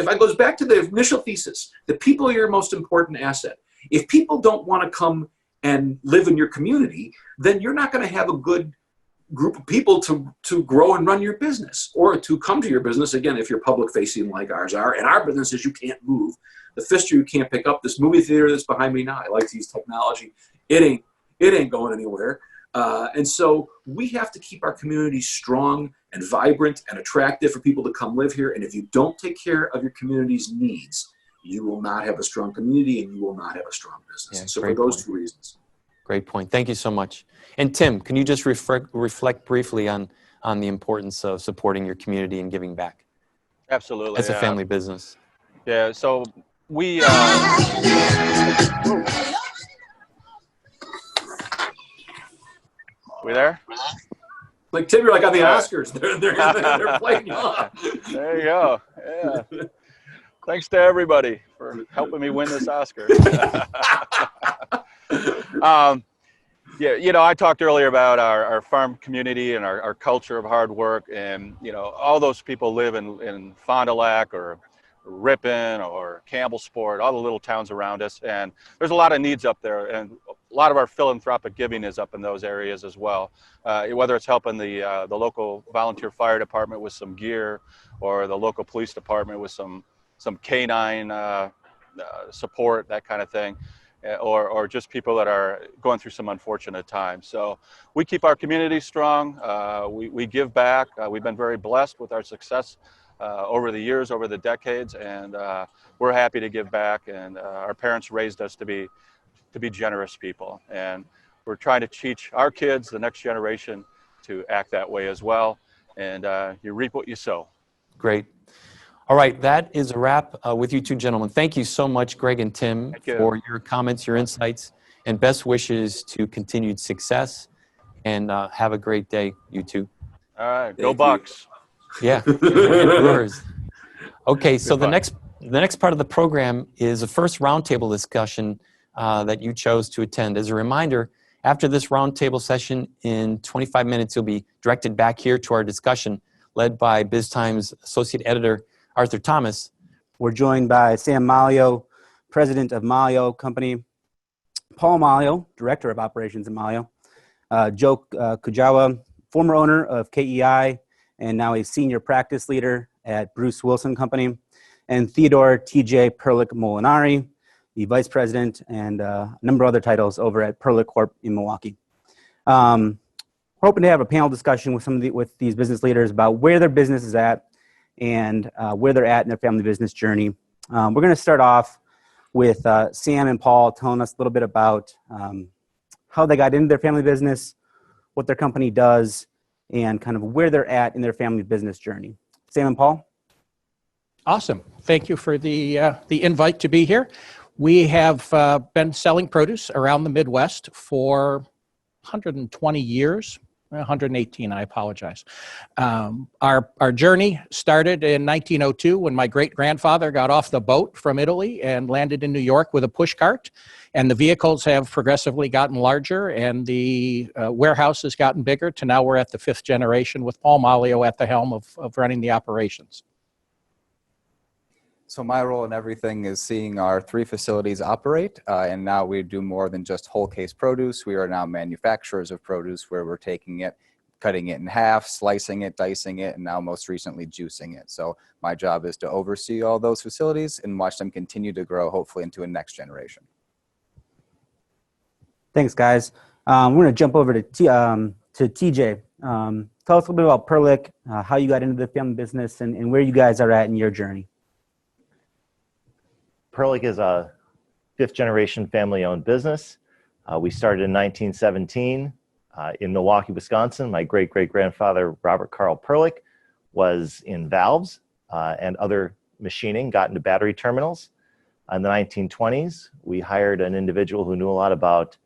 I goes back to the initial thesis, the people are your most important asset. If people don't want to come and live in your community, then you're not going to have a good group of people to grow and run your business, or to come to your business. Again, if you're public facing like ours are, and our business is you can't move. The Fister you can't pick up. This movie theater that's behind me now, I like to use technology. It ain't going anywhere. And so we have to keep our community strong and vibrant and attractive for people to come live here. And if you don't take care of your community's needs, you will not have a strong community and you will not have a strong business. Yeah, so for those two reasons. Great point. Thank you so much. And Tim, can you just reflect briefly on the importance of supporting your community and giving back Absolutely. as a family business? Yeah, so we... we there? Like Tim, you're like on the Oscars. They're playing you off. There you go. Yeah. Thanks to everybody for helping me win this Oscar. Yeah, you know, I talked earlier about our farm community and our culture of hard work, and you know, all those people live in Fond du Lac or Ripon or Campbellsport, all the little towns around us, and there's a lot of needs up there, and a lot of our philanthropic giving is up in those areas as well. Whether it's helping the local volunteer fire department with some gear, or the local police department with some canine support, that kind of thing, or just people that are going through some unfortunate times. So we keep our community strong. We give back. We've been very blessed with our success over the years, over the decades, and we're happy to give back. And our parents raised us to be generous people, and we're trying to teach our kids, the next generation, to act that way as well. And you reap what you sow. Great. All right, that is a wrap with you two gentlemen. Thank you so much, Greg and Tim, for your comments, your insights, and best wishes to continued success. And have a great day, you two. All right, go Bucks. Yeah, and Brewers. Okay, so the next part of the program is the first roundtable discussion that you chose to attend. As a reminder, after this roundtable session in 25 minutes, you'll be directed back here to our discussion led by BizTimes Associate Editor Arthur Thomas. We're joined by Sam Maglio, President of Maglio Company, Paul Maglio, Director of Operations at Maglio, Joe Kujawa, former owner of KEI and now a Senior Practice Leader at Bruce Wilson Company, and Theodore TJ Perlick Molinari, the Vice President and a number of other titles over at Perlick Corp in Milwaukee. We're hoping to have a panel discussion with these business leaders about where their business is at and where they're at in their family business journey. We're going to start off with Sam and Paul telling us a little bit about how they got into their family business, what their company does, and kind of where they're at in their family business journey. Sam and Paul? Awesome. Thank you for the invite to be here. We have been selling produce around the Midwest for 120 years. 118, I apologize. Our journey started in 1902 when my great-grandfather got off the boat from Italy and landed in New York with a pushcart. And the vehicles have progressively gotten larger, and the warehouse has gotten bigger, to now we're at the 5th generation with Paul Maglio at the helm of running the operations. So my role in everything is seeing our 3 facilities operate, and now we do more than just whole case produce. We are now manufacturers of produce, where we're taking it, cutting it in half, slicing it, dicing it, and now most recently juicing it. So my job is to oversee all those facilities and watch them continue to grow, hopefully into a next generation. Thanks, guys. We're going to jump over to TJ. Tell us a little bit about Perlick, how you got into the family business, and where you guys are at in your journey. Perlick is a 5th generation family owned business. We started in 1917 in Milwaukee, Wisconsin. My great-great-grandfather, Robert Carl Perlick, was in valves and other machining, got into battery terminals. In the 1920s, we hired an individual who knew a lot about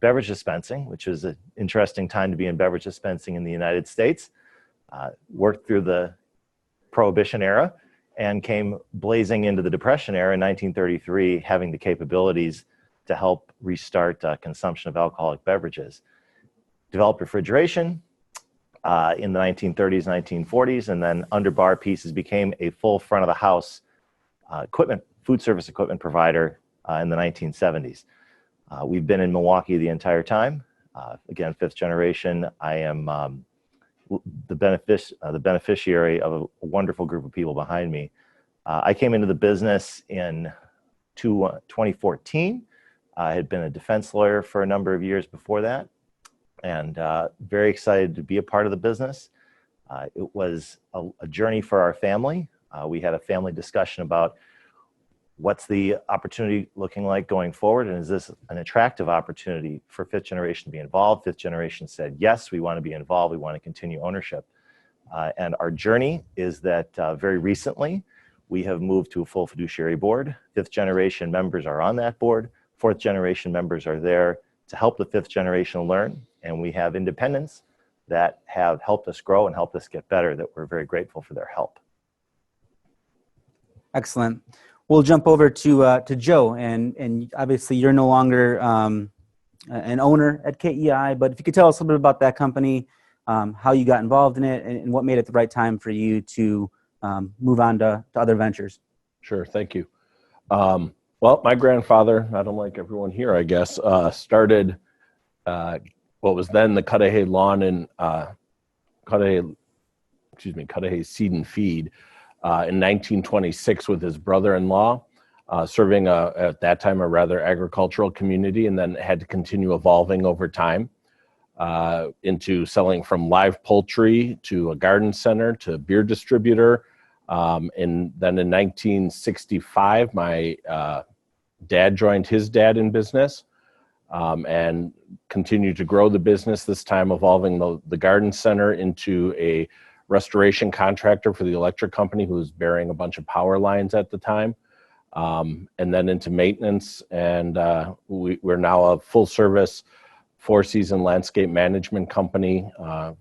beverage dispensing, which was an interesting time to be in beverage dispensing in the United States. Worked through the Prohibition era and came blazing into the Depression era in 1933, having the capabilities to help restart consumption of alcoholic beverages. Developed refrigeration in the 1930s, 1940s, and then underbar pieces became a full front of the house food service equipment provider in the 1970s. We've been in Milwaukee the entire time. Again, fifth generation. I am the beneficiary of a wonderful group of people behind me. I came into the business in 2014. I had been a defense lawyer for a number of years before that, and very excited to be a part of the business. It was a journey for our family. We had a family discussion about what's the opportunity looking like going forward, and is this an attractive opportunity for fifth generation to be involved? Fifth generation said, yes, we want to be involved. We want to continue ownership. And our journey is that very recently, we have moved to a full fiduciary board. Fifth generation members are on that board. Fourth generation members are there to help the fifth generation learn. And we have independents that have helped us grow and helped us get better, that we're very grateful for their help. Excellent. We'll jump over to Joe, and obviously you're no longer an owner at KEI, but if you could tell us a little bit about that company, how you got involved in it, and what made it the right time for you to move on to other ventures. Sure, thank you. Well, my grandfather, not unlike everyone here, I guess, started what was then the Cudahy Lawn and Cudahy Seed and Feed in 1926 with his brother-in-law, serving at that time a rather agricultural community, and then had to continue evolving over time into selling from live poultry to a garden center to a beer distributor. And then in 1965, my dad joined his dad in business and continued to grow the business, this time evolving the garden center into a restoration contractor for the electric company who was burying a bunch of power lines at the time, and then into maintenance. And we're now a full service, 4-season landscape management company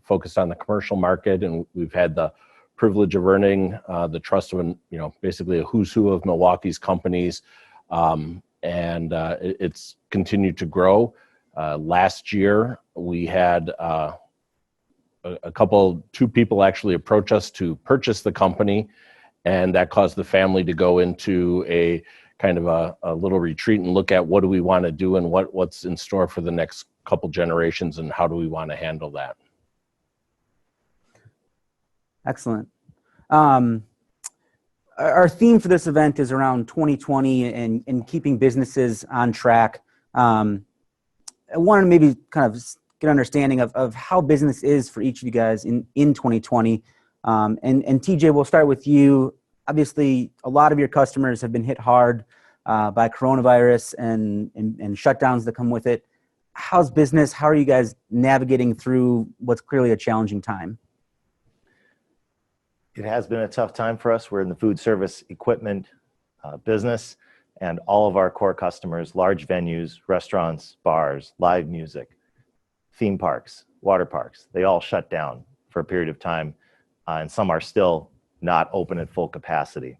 focused on the commercial market. And we've had the privilege of earning the trust of, basically a who's who of Milwaukee's companies. And it's continued to grow. Last year, we had two people actually approach us to purchase the company, and that caused the family to go into a kind of a little retreat and look at what do we want to do and what's in store for the next couple generations and how do we want to handle that. Excellent. Our theme for this event is around 2020 and keeping businesses on track. I wanted to maybe kind of get an understanding of how business is for each of you guys in 2020. And TJ, we'll start with you. Obviously, a lot of your customers have been hit hard by coronavirus and shutdowns that come with it. How's business? How are you guys navigating through what's clearly a challenging time? It has been a tough time for us. We're in the food service equipment business, and all of our core customers, large venues, restaurants, bars, live music, theme parks, water parks, they all shut down for a period of time, and some are still not open at full capacity.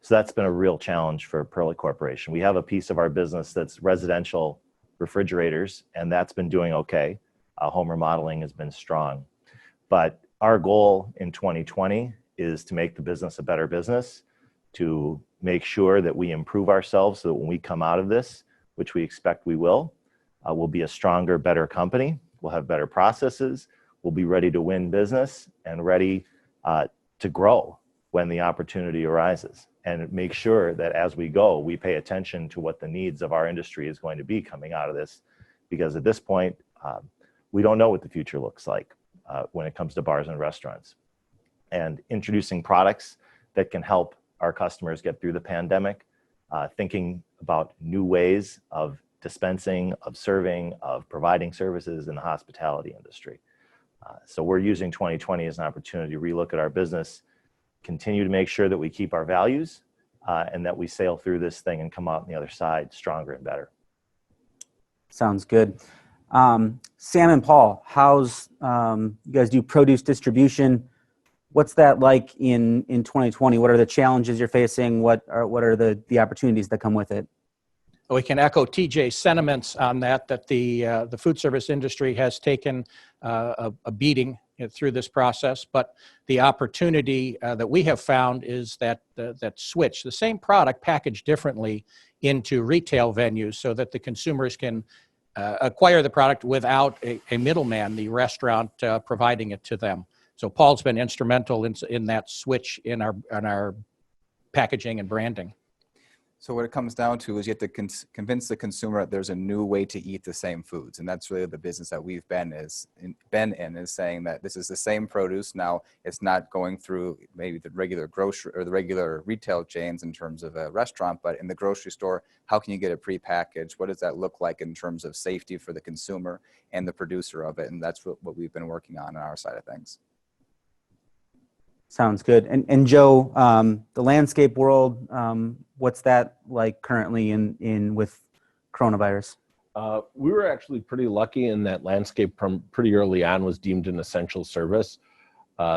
So that's been a real challenge for Perlick Corporation. We have a piece of our business that's residential refrigerators, and that's been doing okay. Home remodeling has been strong. But our goal in 2020 is to make the business a better business, to make sure that we improve ourselves so that when we come out of this, which we expect we will, we'll be a stronger, better company. We'll have better processes. We'll be ready to win business and ready to grow when the opportunity arises, and make sure that as we go, we pay attention to what the needs of our industry is going to be coming out of this. Because at this point, we don't know what the future looks like when it comes to bars and restaurants. And introducing products that can help our customers get through the pandemic, thinking about new ways of dispensing, of serving, of providing services in the hospitality industry. So we're using 2020 as an opportunity to relook at our business, continue to make sure that we keep our values, and that we sail through this thing and come out on the other side stronger and better. Sounds good. Sam and Paul, how's you guys do produce distribution? What's that like in 2020? What are the challenges you're facing? What are the opportunities that come with it? We can echo TJ's sentiments on that the food service industry has taken a beating through this process, but the opportunity that we have found is that that switch, the same product packaged differently into retail venues so that the consumers can acquire the product without a middleman, the restaurant providing it to them. So Paul's been instrumental in that switch in our packaging and branding. So what it comes down to is you have to convince the consumer that there's a new way to eat the same foods. And that's really the business that we've been in, is saying that this is the same produce. Now, it's not going through maybe the regular grocery or the regular retail chains in terms of a restaurant, but in the grocery store, how can you get it prepackaged? What does that look like in terms of safety for the consumer and the producer of it? And that's what we've been working on our side of things. Sounds good. And Joe, the landscape world, what's that like currently in with coronavirus? We were actually pretty lucky in that landscape from pretty early on was deemed an essential service.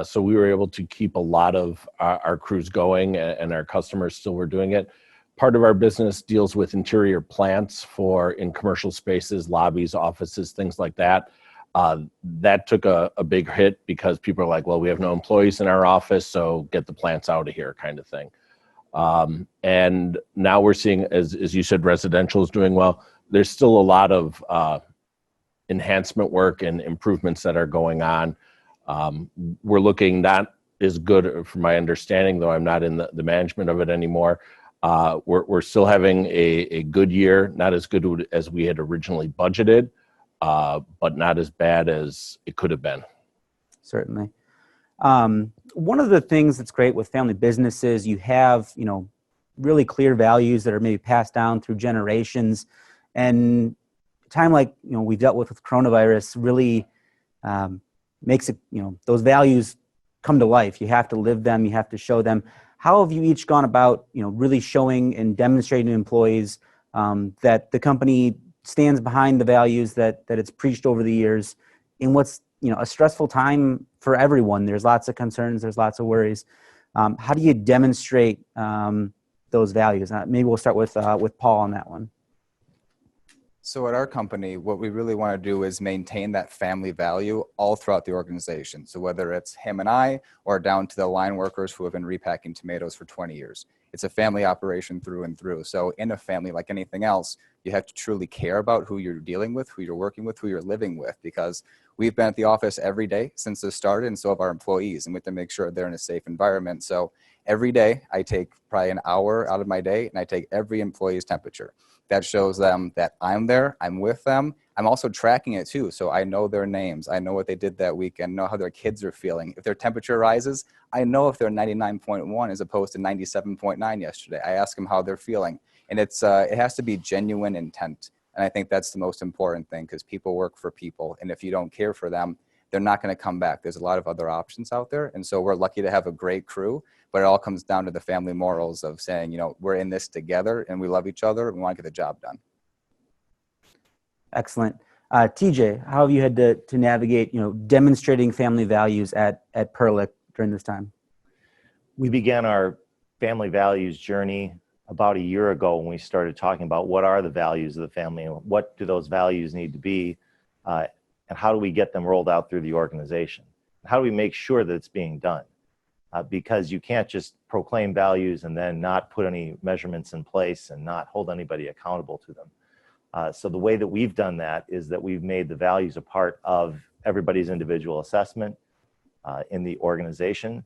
So we were able to keep a lot of our crews going, and our customers still were doing it. Part of our business deals with interior plants in commercial spaces, lobbies, offices, things like that. That took a big hit because people are like, well, we have no employees in our office, so get the plants out of here kind of thing. And now we're seeing, as you said, residential is doing well. There's still a lot of enhancement work and improvements that are going on. We're looking not as good from my understanding, though I'm not in the management of it anymore. We're still having a good year, not as good as we had originally budgeted. But not as bad as it could have been. Certainly. One of the things that's great with family businesses, you have, really clear values that are maybe passed down through generations. And a time like, we've dealt with coronavirus really makes it, those values come to life. You have to live them. You have to show them. How have you each gone about, really showing and demonstrating to employees that the company stands behind the values that it's preached over the years in what's, a stressful time for everyone? There's lots of concerns, there's lots of worries. How do you demonstrate those values? Maybe we'll start with Paul on that one. So at our company, what we really want to do is maintain that family value all throughout the organization. So whether it's him and I, or down to the line workers who have been repacking tomatoes for 20 years. It's a family operation through and through. So in a family, like anything else, you have to truly care about who you're dealing with, who you're working with, who you're living with, because we've been at the office every day since this started, and so have our employees, and we have to make sure they're in a safe environment. So every day I take probably an hour out of my day, and I take every employee's temperature. That shows them that I'm there, I'm with them. I'm also tracking it too, so I know their names. I know what they did that week and know how their kids are feeling. If their temperature rises, I know if they're 99.1 as opposed to 97.9 yesterday. I ask them how they're feeling. And it has to be genuine intent. And I think that's the most important thing, because people work for people. And if you don't care for them, they're not going to come back. There's a lot of other options out there. And so we're lucky to have a great crew, but it all comes down to the family morals of saying, we're in this together and we love each other and we want to get the job done. Excellent. TJ, how have you had to navigate, demonstrating family values at Perlick during this time? We began our family values journey about a year ago when we started talking about what are the values of the family and what do those values need to be, and how do we get them rolled out through the organization? How do we make sure that it's being done? Because you can't just proclaim values and then not put any measurements in place and not hold anybody accountable to them. So the way that we've done that is that we've made the values a part of everybody's individual assessment in the organization.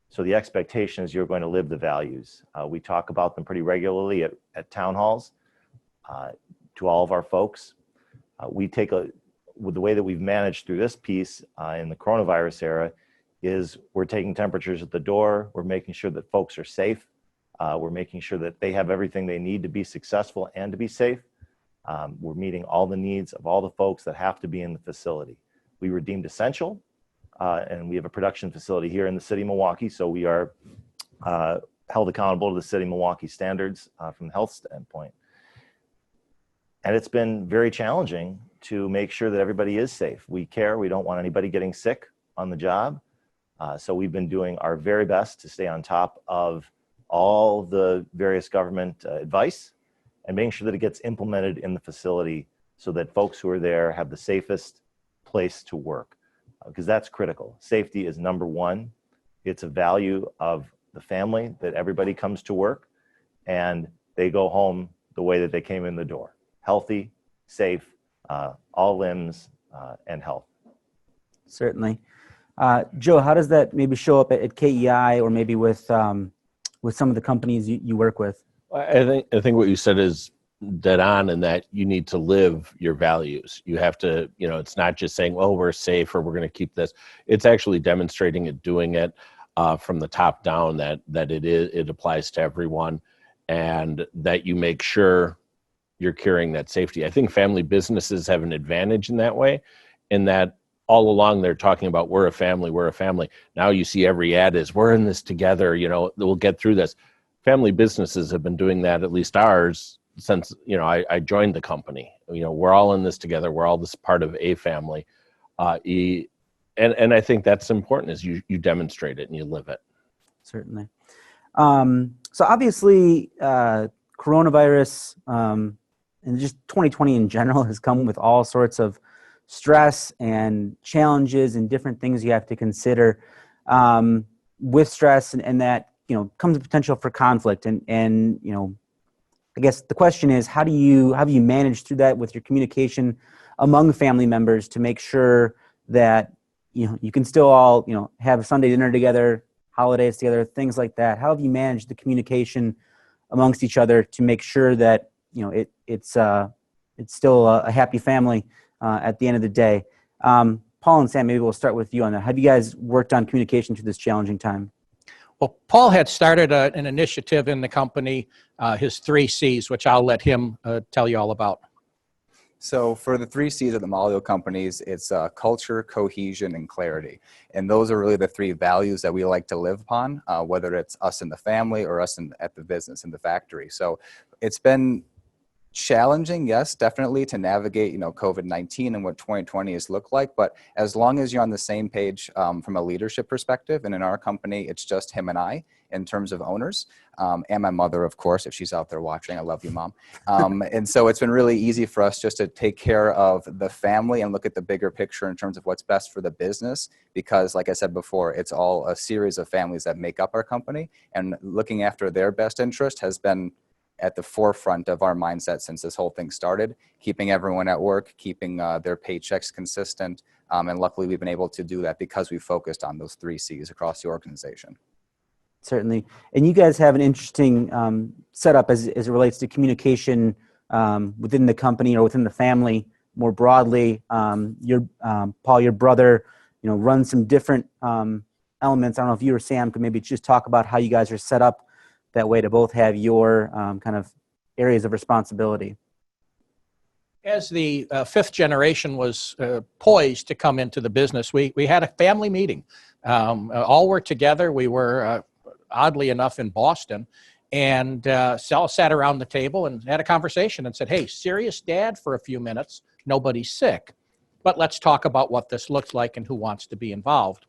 So the expectation is you're going to live the values. We talk about them pretty regularly at town halls to all of our folks. With the way that we've managed through this piece in the coronavirus era is we're taking temperatures at the door. We're making sure that folks are safe. We're making sure that they have everything they need to be successful and to be safe. We're meeting all the needs of all the folks that have to be in the facility. We were deemed essential, and we have a production facility here in the city of Milwaukee, so we are held accountable to the city of Milwaukee standards from the health standpoint. And it's been very challenging to make sure that everybody is safe. We care. We don't want anybody getting sick on the job. So we've been doing our very best to stay on top of all the various government advice and making sure that it gets implemented in the facility so that folks who are there have the safest place to work, because that's critical. Safety is number one. It's a value of the family that everybody comes to work and they go home the way that they came in the door. Healthy, safe, all limbs, and health. Certainly. Joe, how does that maybe show up at KEI or maybe with some of the companies you work with? I think what you said is dead on, in that you need to live your values. You have to, it's not just saying, oh, we're safe or we're going to keep this. It's actually demonstrating it, doing it from the top down, that it applies to everyone, and that you make sure you're carrying that safety. I think family businesses have an advantage in that way, in that all along they're talking about we're a family, we're a family. Now you see every ad is we're in this together, we'll get through this. Family businesses have been doing that, at least ours, since I joined the company. We're all in this together. We're all this part of a family, and I think that's important, is you demonstrate it and you live it. Certainly. So obviously, coronavirus and just 2020 in general has come with all sorts of stress and challenges and different things you have to consider with stress, and that comes the potential for conflict, and I guess the question is, how do you manage through that with your communication among family members to make sure that you can still all have Sunday dinner together, holidays together, things like that? How have you managed the communication amongst each other to make sure that it's still a happy family at the end of the day? Paul and Sam, maybe we'll start with you on that. Have you guys worked on communication through this challenging time? Well, Paul had started an initiative in the company, his 3 C's, which I'll let him tell you all about. So for the 3 C's of the Maglio Companies, it's culture, cohesion, and clarity. And those are really the 3 values that we like to live upon, whether it's us in the family or us at the business, in the factory. So it's been challenging, yes, definitely, to navigate, COVID-19 and what 2020 has looked like. But as long as you're on the same page from a leadership perspective, and in our company, it's just him and I in terms of owners, and my mother, of course, if she's out there watching. I love you, Mom. And so it's been really easy for us just to take care of the family and look at the bigger picture in terms of what's best for the business, because like I said before, it's all a series of families that make up our company, and looking after their best interest has been at the forefront of our mindset since this whole thing started, keeping everyone at work, keeping their paychecks consistent. And luckily we've been able to do that because we focused on those 3 C's across the organization. Certainly. And you guys have an interesting setup as it relates to communication within the company or within the family more broadly. Paul, your brother, runs some different elements. I don't know if you or Sam could maybe just talk about how you guys are set up that way to both have your kind of areas of responsibility. As the 5th generation was poised to come into the business, we had a family meeting. All were together. We were, oddly enough, in Boston, and all sat around the table and had a conversation and said, hey, serious dad for a few minutes. Nobody's sick, but let's talk about what this looks like and who wants to be involved.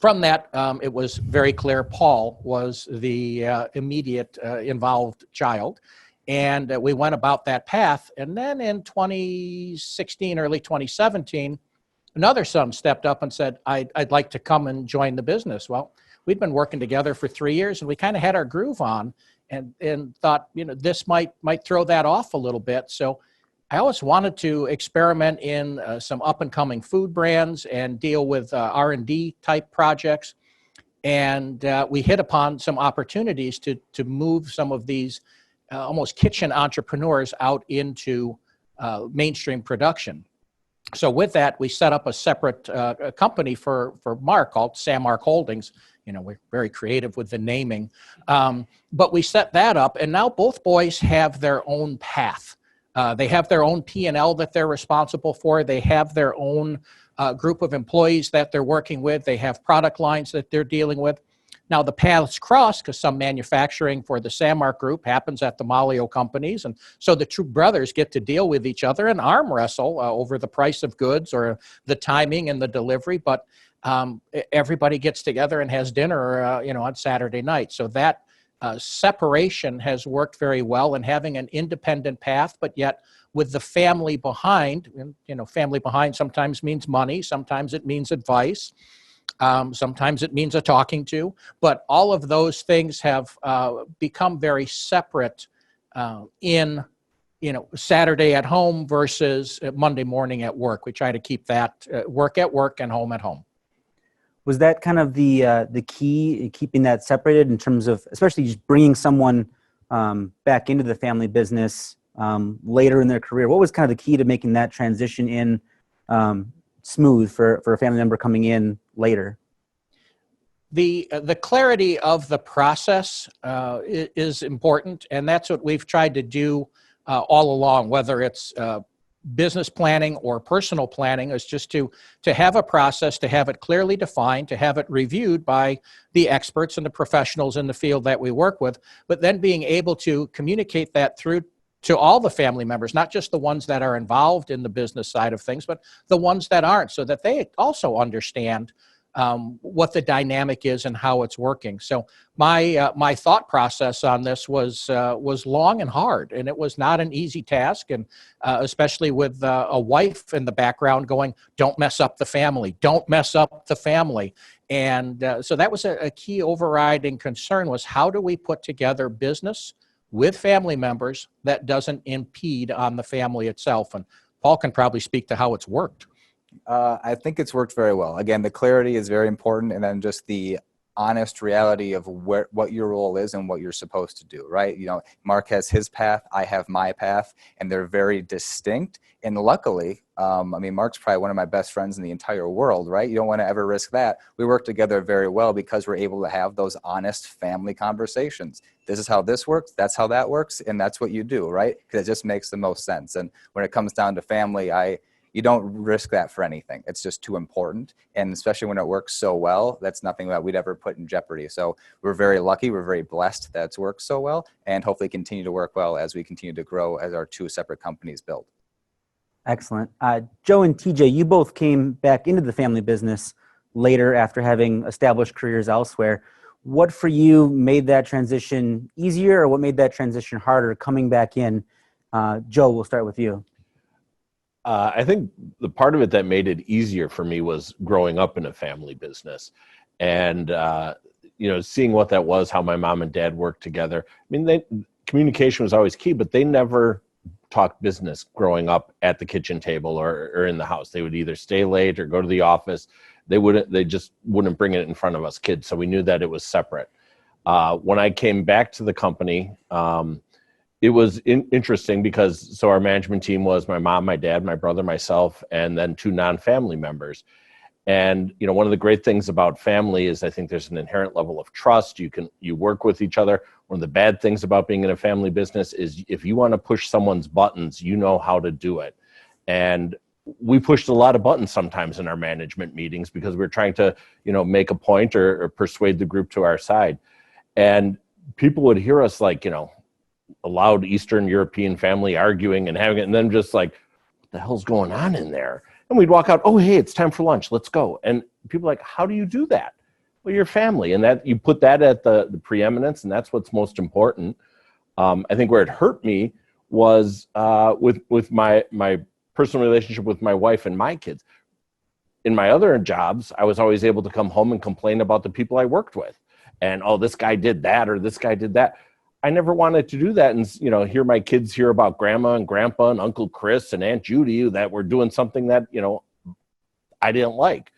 From that, it was very clear Paul was the immediate involved child, and we went about that path. And then in 2016, early 2017, another son stepped up and said, I'd like to come and join the business. Well, we'd been working together for 3 years, and we kind of had our groove on, and thought, this might throw that off a little bit. So I always wanted to experiment in some up-and-coming food brands and deal with R&D type projects. And we hit upon some opportunities to move some of these almost kitchen entrepreneurs out into mainstream production. So with that, we set up a separate company for Mark called Sam Mark Holdings. We're very creative with the naming. But we set that up, and now both boys have their own path. They have their own P&L that they're responsible for. They have their own group of employees that they're working with. They have product lines that they're dealing with. Now the paths cross because some manufacturing for the Sammark Group happens at the Maglio Companies, and so the two brothers get to deal with each other and arm wrestle over the price of goods or the timing and the delivery. But everybody gets together and has dinner, on Saturday night. So that separation has worked very well, and having an independent path, but yet with the family behind. Family behind sometimes means money, sometimes it means advice. Sometimes it means a talking to, but all of those things have become very separate in, Saturday at home versus Monday morning at work. We try to keep that work at work and home at home. Was that kind of the key, keeping that separated in terms of, especially just bringing someone back into the family business later in their career? What was kind of the key to making that transition in smooth for a family member coming in later? The clarity of the process is important, and that's what we've tried to do all along, whether it's business planning or personal planning, is just to have a process, to have it clearly defined, to have it reviewed by the experts and the professionals in the field that we work with, but then being able to communicate that through to all the family members, not just the ones that are involved in the business side of things, but the ones that aren't, so that they also understand what the dynamic is and how it's working. So my thought process on this was long and hard, and it was not an easy task, and especially with a wife in the background going, "Don't mess up the family, don't mess up the family." And so that was a key overriding concern, was how do we put together business with family members that doesn't impede on the family itself? And Paul can probably speak to how it's worked. I think it's worked very well. Again, the clarity is very important, and then just the honest reality of what your role is and what you're supposed to do, right? Mark has his path, I have my path, and they're very distinct. And luckily, Mark's probably one of my best friends in the entire world, right? You don't want to ever risk that. We work together very well because we're able to have those honest family conversations. This is how this works, that's how that works, and that's what you do, right? Because it just makes the most sense. And when it comes down to family, you don't risk that for anything. It's just too important. And especially when it works so well, that's nothing that we'd ever put in jeopardy. So we're very lucky, we're very blessed that it's worked so well, and hopefully continue to work well as we continue to grow as our two separate companies build. Excellent. Joe and TJ, you both came back into the family business later after having established careers elsewhere. What for you made that transition easier, or what made that transition harder coming back in? Joe, we'll start with you. I think the part of it that made it easier for me was growing up in a family business, and seeing what that was, how my mom and dad worked together. Communication was always key, but they never talked business growing up at the kitchen table or in the house. They would either stay late or go to the office. They just wouldn't bring it in front of us kids. So we knew that it was separate. When I came back to the company, it was interesting because our management team was my mom, my dad, my brother, myself, and then two non-family members. And one of the great things about family is I think there's an inherent level of trust. You work with each other. One of the bad things about being in a family business is if you want to push someone's buttons, you know how to do it. And we pushed a lot of buttons sometimes in our management meetings because we're trying to make a point or persuade the group to our side. And people would hear us like a loud Eastern European family arguing and having it, and then just like, what the hell's going on in there? And we'd walk out, oh, hey, it's time for lunch, let's go. And people are like, how do you do that? Well, your family, and that you put that at the preeminence, and that's what's most important. I think where it hurt me was with my personal relationship with my wife and my kids. In my other jobs, I was always able to come home and complain about the people I worked with. And, oh, this guy did that or this guy did that. I never wanted to do that and, hear my kids hear about grandma and grandpa and Uncle Chris and Aunt Judy that were doing something that, I didn't like.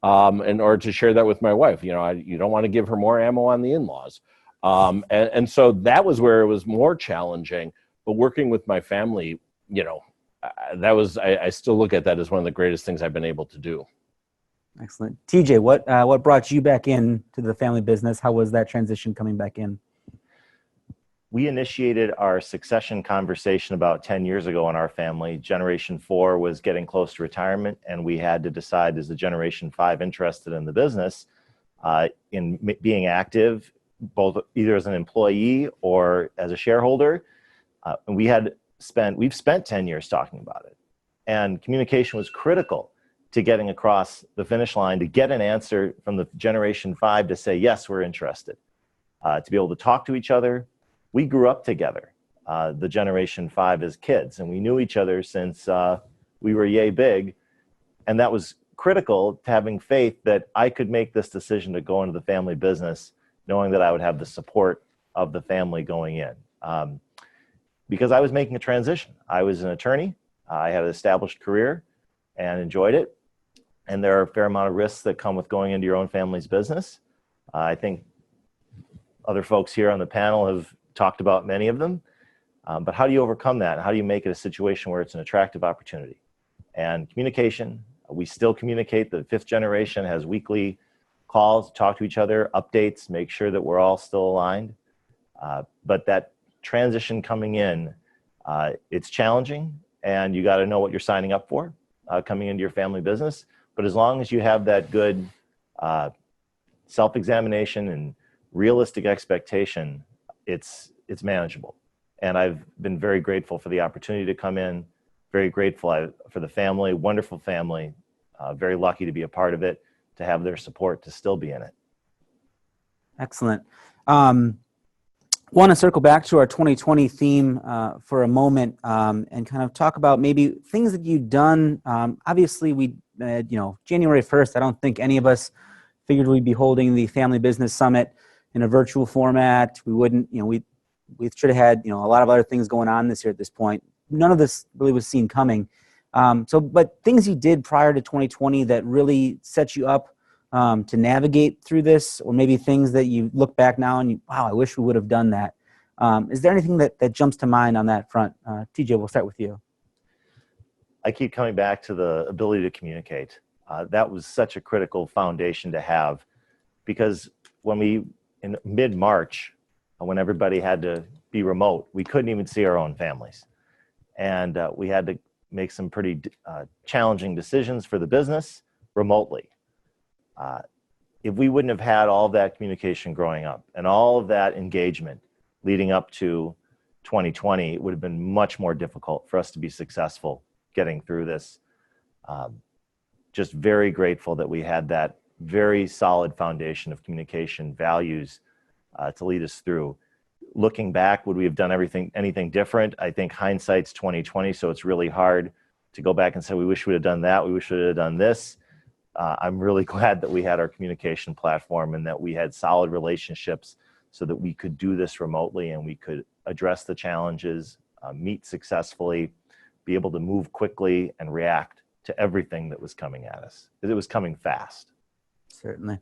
In order to share that with my wife, you don't want to give her more ammo on the in-laws. And so that was where it was more challenging. But working with my family, I still look at that as one of the greatest things I've been able to do. Excellent. TJ, what brought you back in to the family business? How was that transition coming back in? We initiated our succession conversation about 10 years ago in our family. Generation 4 was getting close to retirement, and we had to decide, is the Generation 5 interested in the business? being active, both either as an employee or as a shareholder. And we've spent 10 years talking about it. And communication was critical to getting across the finish line, to get an answer from the Generation 5 to say, yes, we're interested, to be able to talk to each other. We grew up together, the Generation 5 as kids, and we knew each other since we were yay big. And that was critical to having faith that I could make this decision to go into the family business, knowing that I would have the support of the family going in. Because I was making a transition. I was an attorney. I had an established career and enjoyed it. And there are a fair amount of risks that come with going into your own family's business. I think other folks here on the panel have talked about many of them. But how do you overcome that? How do you make it a situation where it's an attractive opportunity? And communication, we still communicate. The 5th generation has weekly calls, talk to each other, updates, make sure that we're all still aligned. But that transition coming in, it's challenging, and you got to know what you're signing up for coming into your family business. But as long as you have that good self-examination and realistic expectation, it's manageable. And I've been very grateful for the opportunity to come in, very grateful for the family, wonderful family, very lucky to be a part of it, to have their support, to still be in it. Excellent. Want to circle back to our 2020 theme for a moment and kind of talk about maybe things that you've done. Obviously, January 1st, I don't think any of us figured we'd be holding the Family Business Summit in a virtual format. We wouldn't, we should have had, a lot of other things going on this year at this point. None of this really was seen coming. But things you did prior to 2020 that really set you up to navigate through this, or maybe things that you look back now and wow, I wish we would have done that. Is there anything that jumps to mind on that front? TJ, we'll start with you. I keep coming back to the ability to communicate. That was such a critical foundation to have, because in mid-March, when everybody had to be remote, we couldn't even see our own families. And we had to make some pretty challenging decisions for the business remotely. If we wouldn't have had all of that communication growing up and all of that engagement leading up to 2020, it would have been much more difficult for us to be successful getting through this. Just very grateful that we had that very solid foundation of communication values to lead us through. Looking back, would we have done anything different? I think hindsight's 2020, so it's really hard to go back and say, we wish we'd have done that, we wish we'd have done this. I'm really glad that we had our communication platform and that we had solid relationships so that we could do this remotely and we could address the challenges, meet successfully, be able to move quickly and react to everything that was coming at us, because it was coming fast. Certainly.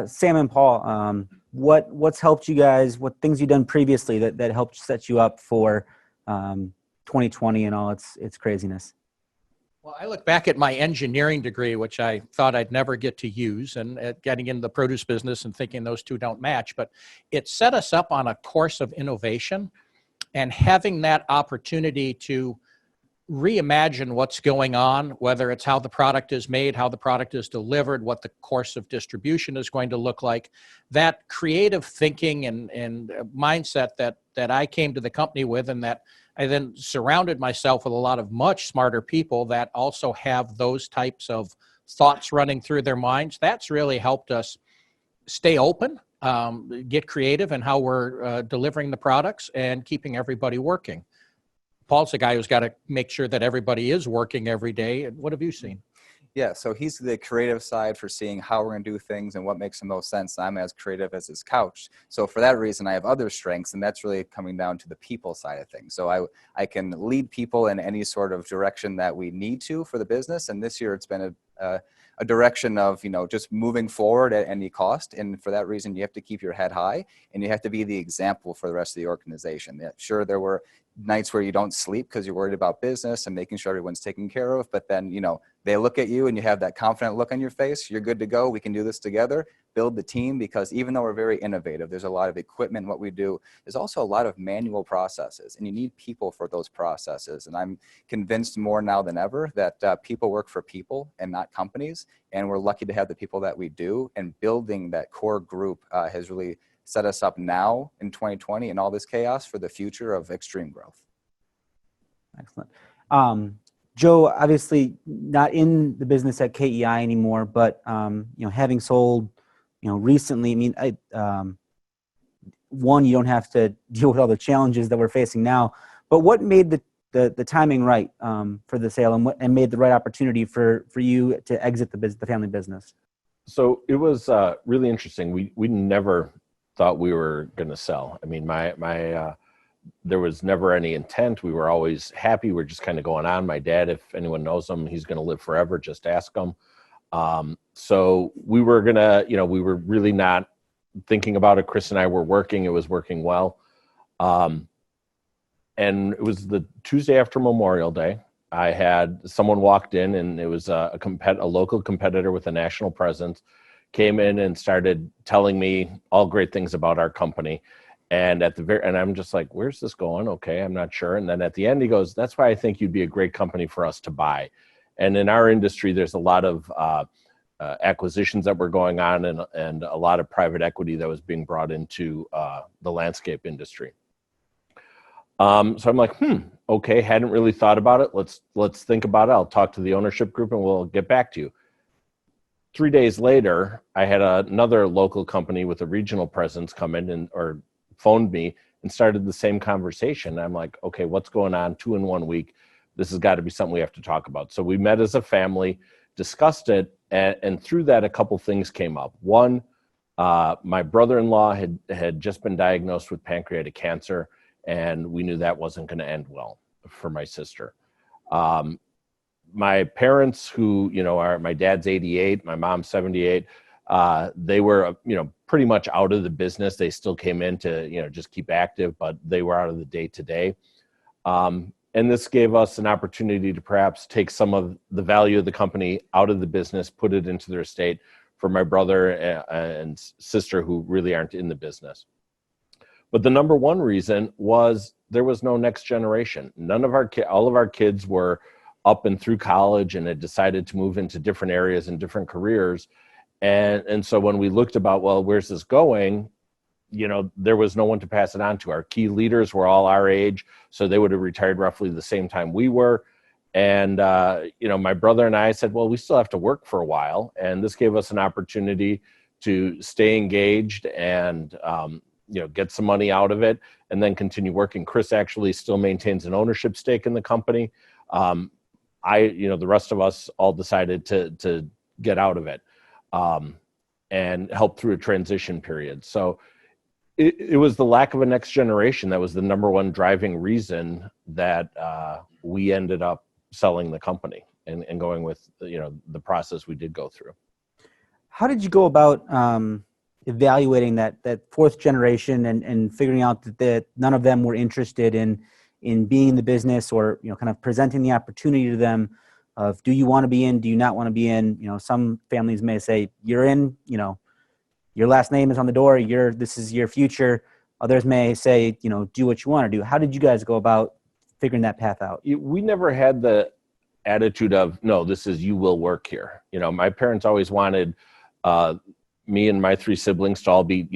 Sam and Paul, what's helped you guys, what things you've done previously that helped set you up for 2020 and all its craziness? Well, I look back at my engineering degree, which I thought I'd never get to use, and at getting into the produce business and thinking those two don't match, but it set us up on a course of innovation, and having that opportunity to reimagine what's going on, whether it's how the product is made, how the product is delivered, what the course of distribution is going to look like. That creative thinking and mindset that I came to the company with, and that I then surrounded myself with a lot of much smarter people that also have those types of thoughts running through their minds. That's really helped us stay open, get creative in how we're delivering the products and keeping everybody working. Paul's the guy who's got to make sure that everybody is working every day. And what have you seen? Yeah, so he's the creative side for seeing how we're going to do things and what makes the most sense. I'm as creative as his couch. So for that reason, I have other strengths, and that's really coming down to the people side of things. So I can lead people in any sort of direction that we need to for the business. And this year it's been a direction of, just moving forward at any cost. And for that reason, you have to keep your head high and you have to be the example for the rest of the organization. Sure, there were nights where you don't sleep because you're worried about business and making sure everyone's taken care of. But then, they look at you and you have that confident look on your face. You're good to go. We can do this together. Build the team, because even though we're very innovative, there's a lot of equipment in what we do. There's also a lot of manual processes, and you need people for those processes. And I'm convinced more now than ever that people work for people and not companies. And we're lucky to have the people that we do. And building that core group has really set us up now in 2020 and all this chaos for the future of extreme growth. Excellent. Joe, obviously not in the business at KEI anymore, but having sold, recently. I mean, one, you don't have to deal with all the challenges that we're facing now. But what made the timing right for the sale, and made the right opportunity for you to exit the family business? So it was really interesting. We never thought we were going to sell. I mean, there was never any intent. We were always happy. We're just kind of going on. My dad, if anyone knows him, he's going to live forever. Just ask him. So we were we were really not thinking about it. Chris and I were working. It was working well. And it was the Tuesday after Memorial Day. I had someone walked in, and it was a local competitor with a national presence, came in and started telling me all great things about our company. And and I'm just like, where's this going? Okay, I'm not sure. And then at the end, he goes, that's why I think you'd be a great company for us to buy. And in our industry, there's a lot of acquisitions that were going on, and a lot of private equity that was being brought into the landscape industry. So I'm like, okay, hadn't really thought about it. Let's think about it. I'll talk to the ownership group and we'll get back to you. 3 days later, I had another local company with a regional presence come in or phoned me and started the same conversation. I'm like, okay, what's going on? 2 in 1 week. This has got to be something we have to talk about. So we met as a family, discussed it, and through that, a couple things came up. One, my brother-in-law had just been diagnosed with pancreatic cancer, and we knew that wasn't going to end well for my sister. My parents, who, my dad's 88, my mom's 78, they were, pretty much out of the business. They still came in to, just keep active, but they were out of the day-to-day. And this gave us an opportunity to perhaps take some of the value of the company out of the business, put it into their estate for my brother and sister who really aren't in the business. But the number one reason was there was no next generation. All of our kids were up and through college and had decided to move into different areas and different careers. And so when we looked about, well, where's this going? There was no one to pass it on to. Our key leaders were all our age, so they would have retired roughly the same time we were. And, my brother and I said, well, we still have to work for a while. And this gave us an opportunity to stay engaged and, get some money out of it and then continue working. Chris actually still maintains an ownership stake in the company. The rest of us all decided to get out of it and help through a transition period. So it was the lack of a next generation that was the number one driving reason that we ended up selling the company and going with the process we did go through. How did you go about evaluating that fourth generation and figuring out that none of them were interested in being in the business, or kind of presenting the opportunity to them of, do you want to be in, do you not want to be in? Some families may say, you're in, your last name is on the door, this is your future. Others may say, do what you want to do. How did you guys go about figuring that path out? We never had the attitude of, no, this is, you will work here. My parents always wanted me and my 3 siblings to all be,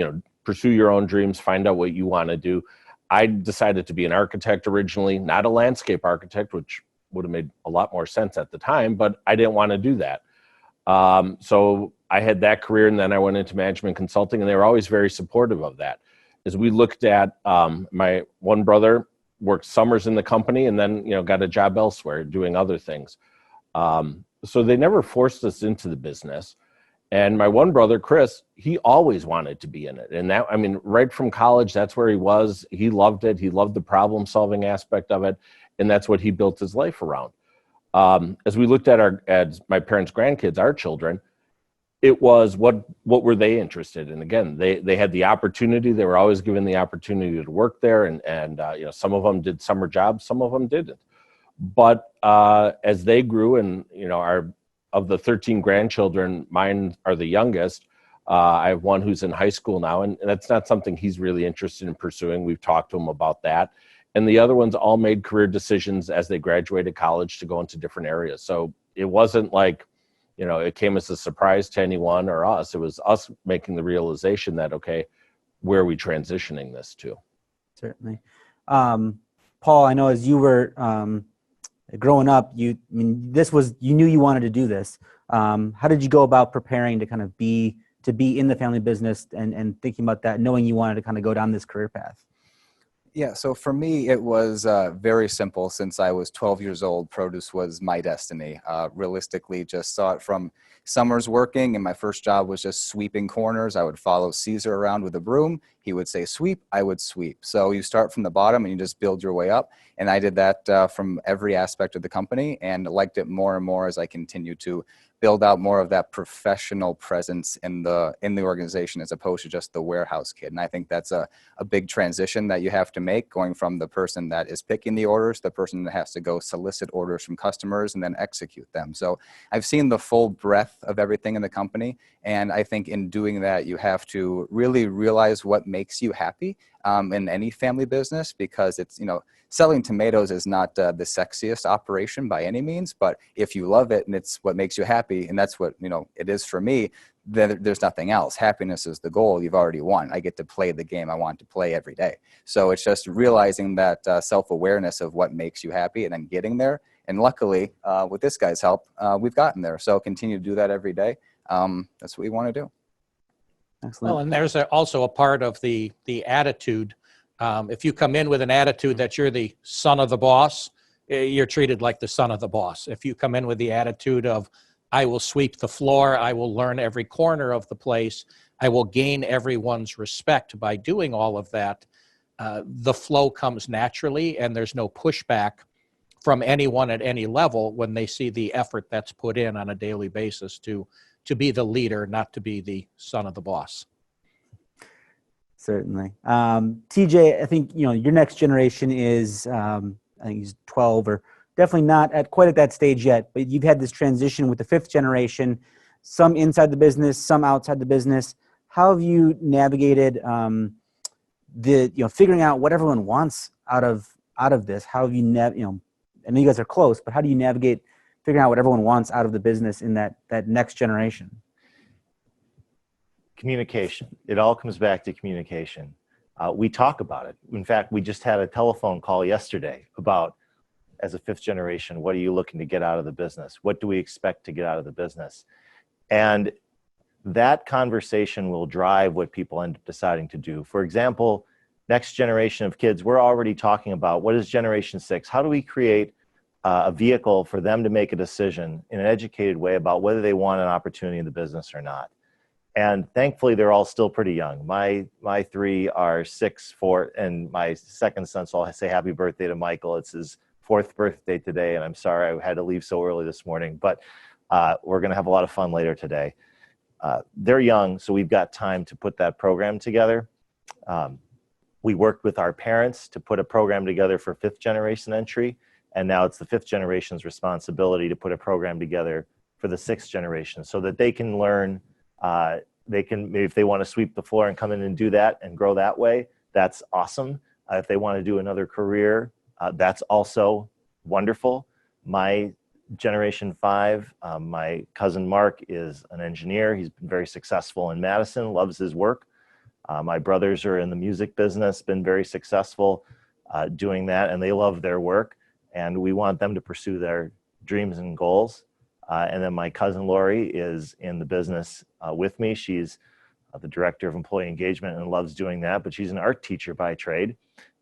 pursue your own dreams, find out what you want to do. I decided to be an architect originally, not a landscape architect, which would have made a lot more sense at the time, but I didn't want to do that. So I had that career, and then I went into management consulting, and they were always very supportive of that. As we looked at, my one brother worked summers in the company and then, got a job elsewhere doing other things. So they never forced us into the business. And my one brother, Chris, he always wanted to be in it. And right from college, that's where he was. He loved it. He loved the problem solving aspect of it. And that's what he built his life around. As we looked at my parents' grandkids, our children, it was what were they interested in? Again, they had the opportunity. They were always given the opportunity to work there, and you know, some of them did summer jobs, some of them didn't. But as they grew, and you know, of the 13 grandchildren, mine are the youngest. I have one who's in high school now, and that's not something he's really interested in pursuing. We've talked to him about that. And the other ones all made career decisions as they graduated college to go into different areas. So it wasn't like, you know, it came as a surprise to anyone or us. It was us making the realization that, okay, where are we transitioning this to? Certainly. Paul, I know as you were growing up, you knew you wanted to do this. How did you go about preparing to kind of be in the family business and thinking about that, knowing you wanted to kind of go down this career path? Yeah, so for me, it was very simple. Since I was 12 years old, produce was my destiny. Realistically, just saw it from summers working, and my first job was just sweeping corners. I would follow Caesar around with a broom. He would say sweep, I would sweep. So you start from the bottom and you just build your way up. And I did that from every aspect of the company, and liked it more and more as I continued to build out more of that professional presence in the organization, as opposed to just the warehouse kid. And I think that's a big transition that you have to make, going from the person that is picking the orders, the person that has to go solicit orders from customers and then execute them. So I've seen the full breadth of everything in the company. And I think in doing that, you have to really realize what makes you happy in any family business, because it's, you know, selling tomatoes is not the sexiest operation by any means, but if you love it and it's what makes you happy, and that's what, you know, it is for me, then there's nothing else. Happiness is the goal. You've already won. I get to play the game I want to play every day. So it's just realizing that self-awareness of what makes you happy and then getting there. And luckily, with this guy's help, we've gotten there. So continue to do that every day. That's what we want to do. Excellent. Well, and there's also a part of the attitude. If you come in with an attitude that you're the son of the boss, you're treated like the son of the boss. If you come in with the attitude of, I will sweep the floor, I will learn every corner of the place, I will gain everyone's respect by doing all of that, the flow comes naturally, and there's no pushback from anyone at any level when they see the effort that's put in on a daily basis to be the leader, not to be the son of the boss. Certainly. TJ, I think, you know, your next generation is, I think he's 12, or definitely not quite at that stage yet, but you've had this transition with the 5th generation, some inside the business, some outside the business. How have you navigated figuring out what everyone wants out of this? How have you, I know you guys are close, but how do you navigate figuring out what everyone wants out of the business in that next generation? Communication. It all comes back to communication. We talk about it. In fact, we just had a telephone call yesterday about, as a 5th generation, what are you looking to get out of the business? What do we expect to get out of the business? And that conversation will drive what people end up deciding to do. For example, next generation of kids, we're already talking about what is Generation 6? How do we create a vehicle for them to make a decision in an educated way about whether they want an opportunity in the business or not? And thankfully, they're all still pretty young. My 3 are 6, 4, and my second son, so I'll say happy birthday to Michael. It's his 4th birthday today, and I'm sorry I had to leave so early this morning, but we're going to have a lot of fun later today. They're young, so we've got time to put that program together. We worked with our parents to put a program together for 5th generation entry, and now it's the 5th generation's responsibility to put a program together for the 6th generation so that they can learn. They can, if they want to sweep the floor and come in and do that and grow that way, that's awesome. If they want to do another career, that's also wonderful. My Generation 5, my cousin Mark is an engineer. He's been very successful in Madison, loves his work. My brothers are in the music business, been very successful doing that, and they love their work. And we want them to pursue their dreams and goals. And then my cousin Lori is in the business with me. She's the director of employee engagement and loves doing that, but she's an art teacher by trade,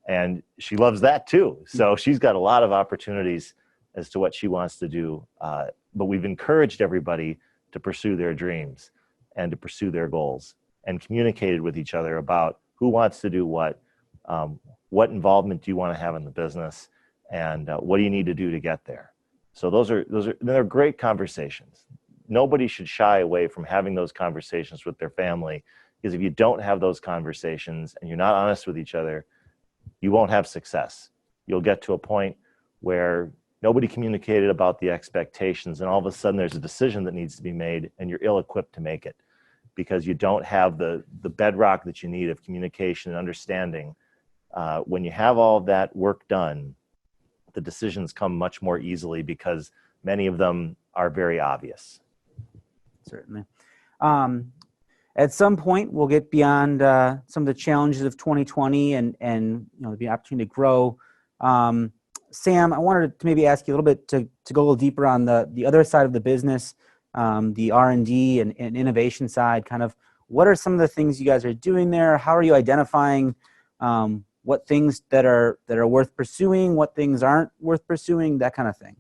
and she loves that too. So she's got a lot of opportunities as to what she wants to do. But we've encouraged everybody to pursue their dreams and to pursue their goals, and communicated with each other about who wants to do what involvement do you want to have in the business, and what do you need to do to get there. So those are great conversations. nobody should shy away from having those conversations with their family, because if you don't have those conversations and you're not honest with each other, you won't have success. You'll get to a point where nobody communicated about the expectations, and all of a sudden there's a decision that needs to be made and you're ill-equipped to make it because you don't have the bedrock that you need of communication and understanding. When you have all of that work done, the decisions come much more easily because many of them are very obvious. Certainly. At some point, we'll get beyond some of the challenges of 2020 and the opportunity to grow. Sam, I wanted to maybe ask you a little bit to go a little deeper on the other side of the business, the R&D and innovation side. Kind of, what are some of the things you guys are doing there? How are you identifying what things that are worth pursuing, what things aren't worth pursuing, that kind of thing?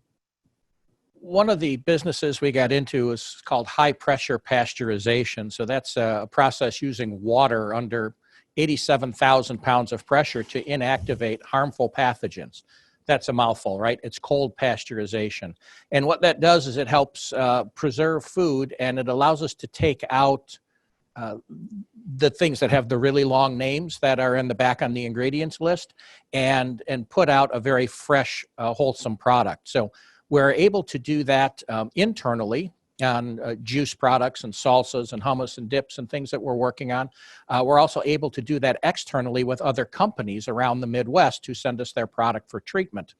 One of the businesses we got into is called high pressure pasteurization. So that's a process using water under 87,000 pounds of pressure to inactivate harmful pathogens. That's a mouthful, right? It's cold pasteurization. And what that does is it helps preserve food, and it allows us to take out the things that have the really long names that are in the back on the ingredients list and put out a very fresh, wholesome product. So we're able to do that internally on juice products and salsas and hummus and dips and things that we're working on. We're also able to do that externally with other companies around the Midwest who send us their product for treatment.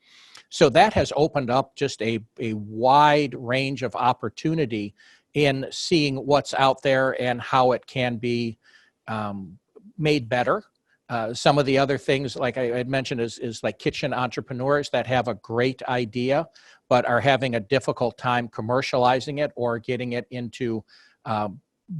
So that has opened up just a wide range of opportunity in seeing what's out there and how it can be made better. Some of the other things, like I had mentioned, is like kitchen entrepreneurs that have a great idea, but are having a difficult time commercializing it or getting it into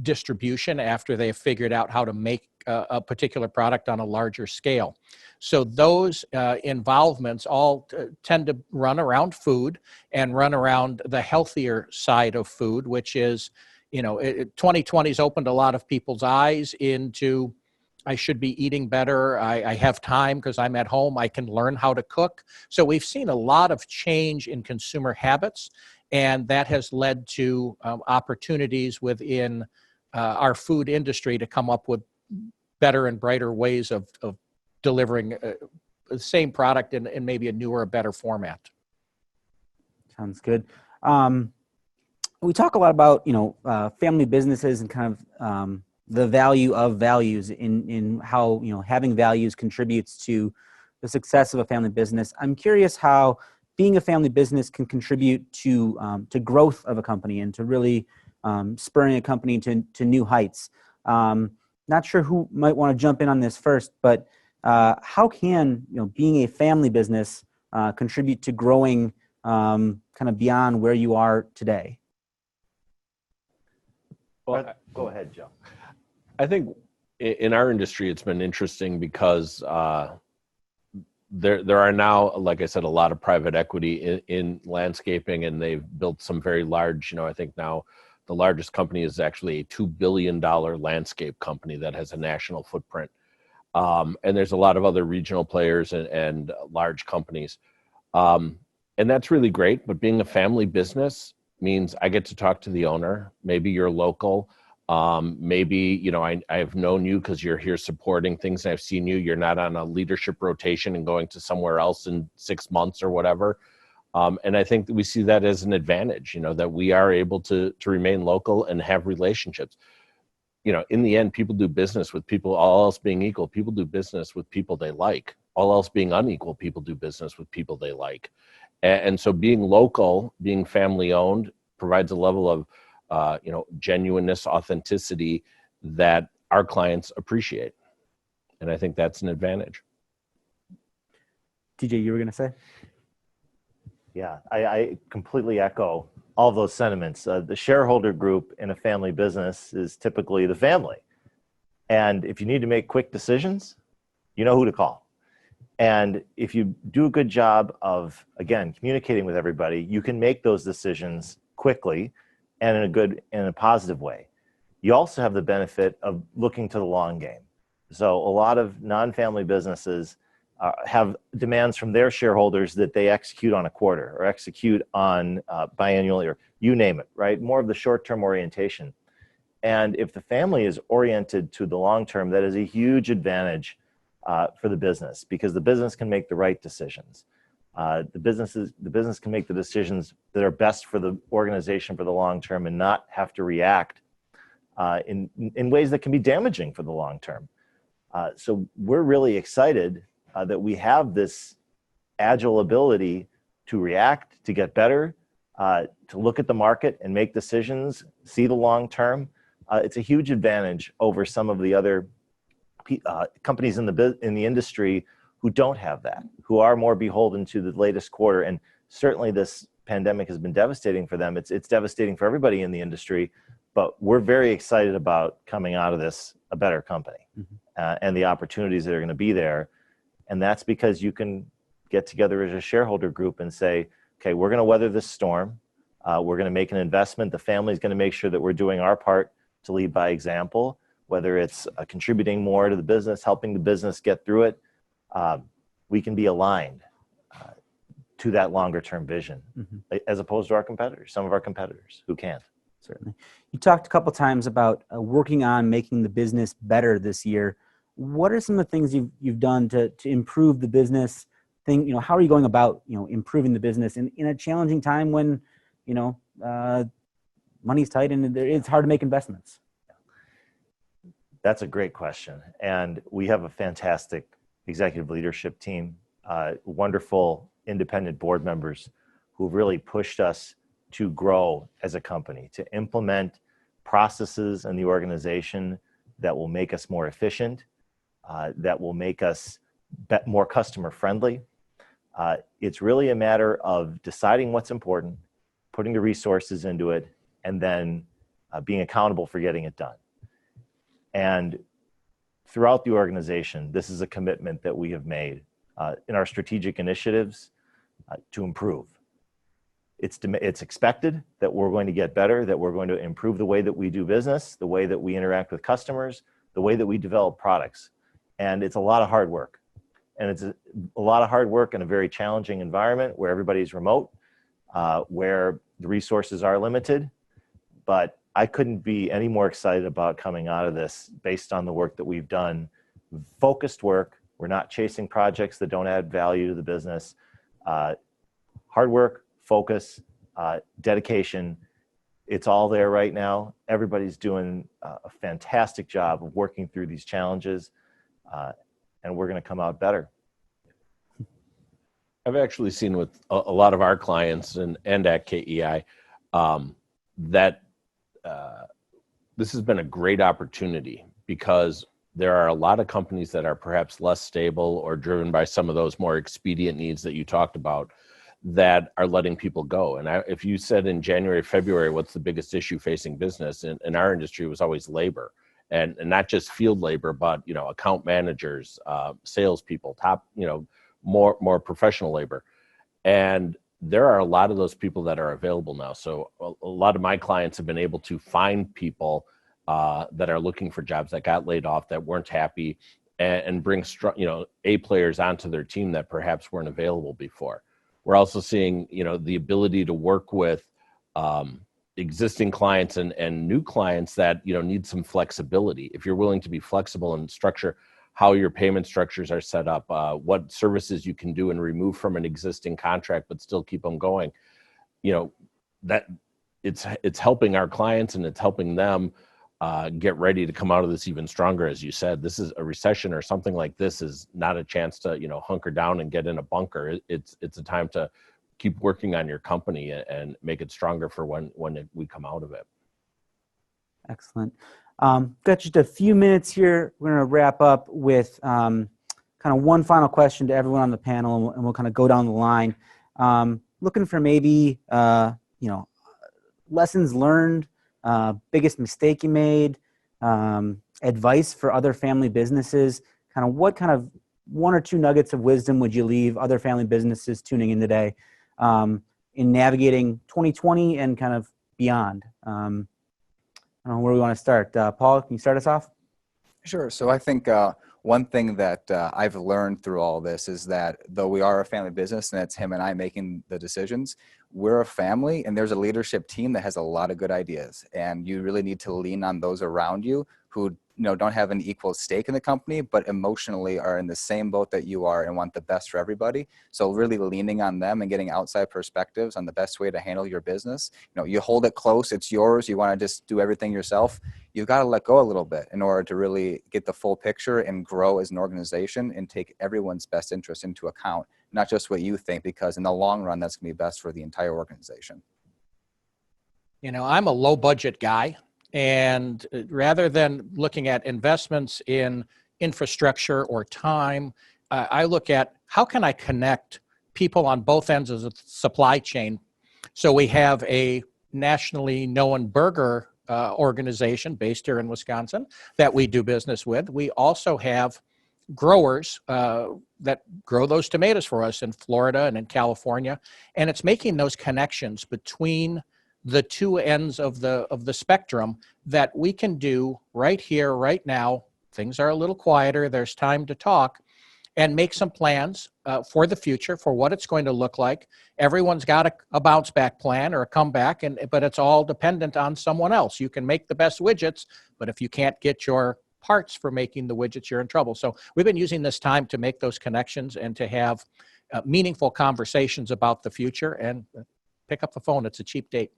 distribution after they've figured out how to make a particular product on a larger scale. So those involvements all tend to run around food and run around the healthier side of food, which is, 2020's opened a lot of people's eyes into, I should be eating better. I have time because I'm at home. I can learn how to cook. So we've seen a lot of change in consumer habits, and that has led to opportunities within our food industry to come up with better and brighter ways of delivering the same product in maybe a newer, better format. Sounds good. We talk a lot about, family businesses and kind of the value of values in how, having values contributes to the success of a family business. I'm curious how being a family business can contribute to growth of a company and to really spurring a company to new heights. Not sure who might want to jump in on this first, but how can being a family business contribute to growing kind of beyond where you are today? Well, go ahead, Joe. I think in our industry, it's been interesting because there are now, like I said, a lot of private equity in landscaping, and they've built some very large, I think now the largest company is actually a $2 billion landscape company that has a national footprint. And there's a lot of other regional players and large companies. And that's really great, but being a family business means I get to talk to the owner. Maybe you're local. Maybe, I've known you because you're here supporting things and I've seen you. You're not on a leadership rotation and going to somewhere else in 6 months or whatever. And I think that we see that as an advantage, that we are able to remain local and have relationships. In the end, people do business with people, all else being equal. People do business with people they like. All else being unequal, people do business with people they like. And so being local, being family owned provides a level of genuineness, authenticity that our clients appreciate. And I think that's an advantage. TJ, you were going to say? Yeah, I completely echo all those sentiments. The shareholder group in a family business is typically the family. And if you need to make quick decisions, you know who to call. And if you do a good job of, again, communicating with everybody, you can make those decisions quickly and in a positive way. You also have the benefit of looking to the long game. So a lot of non-family businesses have demands from their shareholders that they execute on a quarter or execute on biannually, or you name it, right? More of the short-term orientation. And if the family is oriented to the long term, that is a huge advantage for the business, because the business can make the right decisions. The business can make the decisions that are best for the organization for the long term, and not have to react in ways that can be damaging for the long term. So we're really excited that we have this agile ability to react, to get better, to look at the market and make decisions, see the long term. It's a huge advantage over some of the other companies in the industry who don't have that, who are more beholden to the latest quarter. And certainly this pandemic has been devastating for them. It's devastating for everybody in the industry, but we're very excited about coming out of this a better company, and the opportunities that are going to be there. And that's because you can get together as a shareholder group and say, okay, we're going to weather this storm. We're going to make an investment. The family's going to make sure that we're doing our part to lead by example, whether it's contributing more to the business, helping the business get through it. We can be aligned to that longer term vision, as opposed to our competitors, some of our competitors who can't. Certainly. You talked a couple times about working on making the business better this year. What are some of the things you've done to improve the business? How are you going about improving the business in a challenging time when money's tight and it's hard to make investments? That's a great question, and we have a fantastic executive leadership team, wonderful independent board members who've really pushed us to grow as a company, to implement processes in the organization that will make us more efficient, that will make us more customer friendly. It's really a matter of deciding what's important, putting the resources into it, and then being accountable for getting it done. And throughout the organization, this is a commitment that we have made in our strategic initiatives to improve. It's expected that we're going to get better, that we're going to improve the way that we do business, the way that we interact with customers, the way that we develop products. And it's a lot of hard work. And it's a lot of hard work in a very challenging environment where everybody's remote, where the resources are limited. But I couldn't be any more excited about coming out of this based on the work that we've done. Focused work. We're not chasing projects that don't add value to the business. Hard work, focus, dedication. It's all there right now. Everybody's doing a fantastic job of working through these challenges, and we're going to come out better. I've actually seen with a lot of our clients and at KEI that this has been a great opportunity, because there are a lot of companies that are perhaps less stable or driven by some of those more expedient needs that you talked about that are letting people go. And if you said in January, February, what's the biggest issue facing business in our industry, was always labor, and not just field labor, but account managers, salespeople, top more professional labor. And there are a lot of those people that are available now. So a lot of my clients have been able to find people that are looking for jobs, that got laid off, that weren't happy, and bring A players onto their team that perhaps weren't available before. We're also seeing the ability to work with existing clients and new clients that need some flexibility. If you're willing to be flexible and structure how your payment structures are set up, what services you can do and remove from an existing contract but still keep them going, that it's helping our clients, and it's helping them get ready to come out of this even stronger. As you said, this is a recession or something like this is not a chance to hunker down and get in a bunker. It's a time to keep working on your company and make it stronger for when we come out of it. Excellent. Got just a few minutes here. We're going to wrap up with kind of one final question to everyone on the panel, and we'll kind of go down the line. Looking for maybe lessons learned, biggest mistake you made, advice for other family businesses. What kind of one or two nuggets of wisdom would you leave other family businesses tuning in today in navigating 2020 and kind of beyond? I don't know where we want to start. Paul, can you start us off? Sure. So I think One thing that I've learned through all this is that though we are a family business and it's him and I making the decisions, we're a family and there's a leadership team that has a lot of good ideas. And you really need to lean on those around you who don't have an equal stake in the company, but emotionally are in the same boat that you are and want the best for everybody. So really leaning on them and getting outside perspectives on the best way to handle your business. You hold it close, it's yours, you want to just do everything yourself. You've got to let go a little bit in order to really get the full picture and grow as an organization and take everyone's best interest into account, not just what you think, because in the long run, that's going to be best for the entire organization. I'm a low budget guy. And rather than looking at investments in infrastructure or time, I look at how can I connect people on both ends of the supply chain. So we have a nationally known burger organization based here in Wisconsin that we do business with. We also have growers that grow those tomatoes for us in Florida and in California. And it's making those connections between the two ends of the spectrum that we can do right here, right now. Things are a little quieter. There's time to talk and make some plans for the future, for what it's going to look like. Everyone's got a bounce back plan or a comeback, but it's all dependent on someone else. You can make the best widgets, but if you can't get your parts for making the widgets, you're in trouble. So we've been using this time to make those connections and to have meaningful conversations about the future, and pick up the phone. It's a cheap date.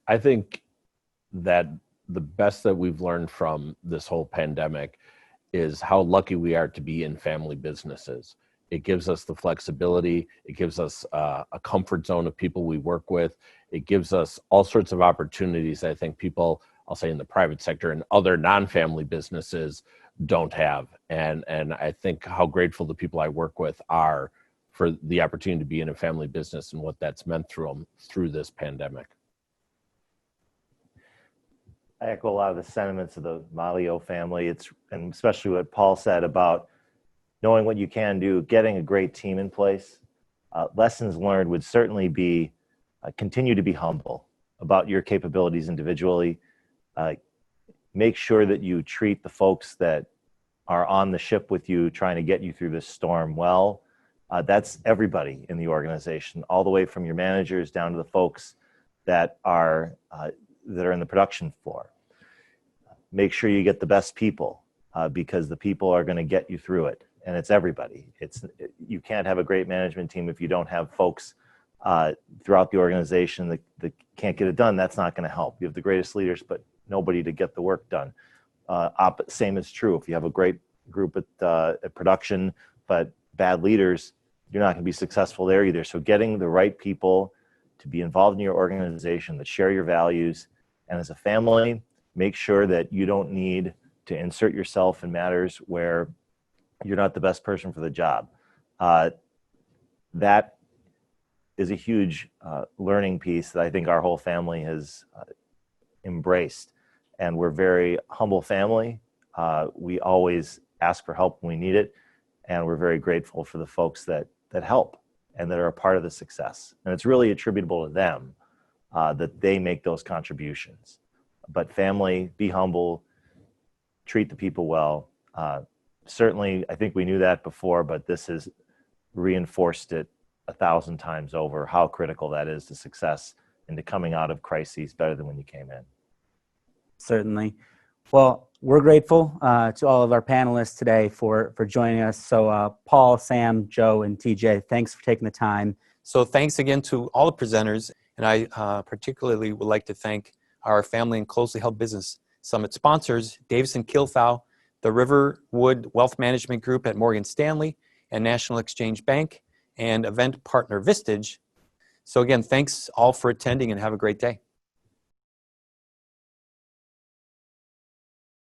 I think that the best that we've learned from this whole pandemic is how lucky we are to be in family businesses. It gives us the flexibility. It gives us a comfort zone of people we work with. It gives us all sorts of opportunities I think people, I'll say in the private sector and other non-family businesses, don't have. And I think how grateful the people I work with are for the opportunity to be in a family business and what that's meant through this pandemic. I echo a lot of the sentiments of the Maglio family. And especially what Paul said about knowing what you can do, getting a great team in place. Lessons learned would certainly be continue to be humble about your capabilities individually. Make sure that you treat the folks that are on the ship with you, trying to get you through this storm well. That's everybody in the organization, all the way from your managers down to the folks that are in the production floor. Make sure you get the best people because the people are going to get you through it, and it's everybody. You can't have a great management team if you don't have folks throughout the organization that can't get it done. That's not going to help. You have the greatest leaders, but nobody to get the work done. Same is true if you have a great group at production, but bad leaders, you're not going to be successful there either. So getting the right people to be involved in your organization, that share your values, and as a family, make sure that you don't need to insert yourself in matters where you're not the best person for the job. That is a huge learning piece that I think our whole family has embraced. And we're a very humble family. We always ask for help when we need it. And we're very grateful for the folks that help and that are a part of the success. And it's really attributable to them that they make those contributions. But family, be humble, treat the people well. Certainly, I think we knew that before, but this has reinforced it 1,000 times over, how critical that is to success and to coming out of crises better than when you came in. Certainly. Well, we're grateful to all of our panelists today for joining us. So Paul, Sam, Joe, and TJ, thanks for taking the time. So thanks again to all the presenters. And I particularly would like to thank our Family and Closely Held Business Summit sponsors, Davison Kilthau, the Riverwood Wealth Management Group at Morgan Stanley and National Exchange Bank, and event partner Vistage. So again, thanks all for attending and have a great day.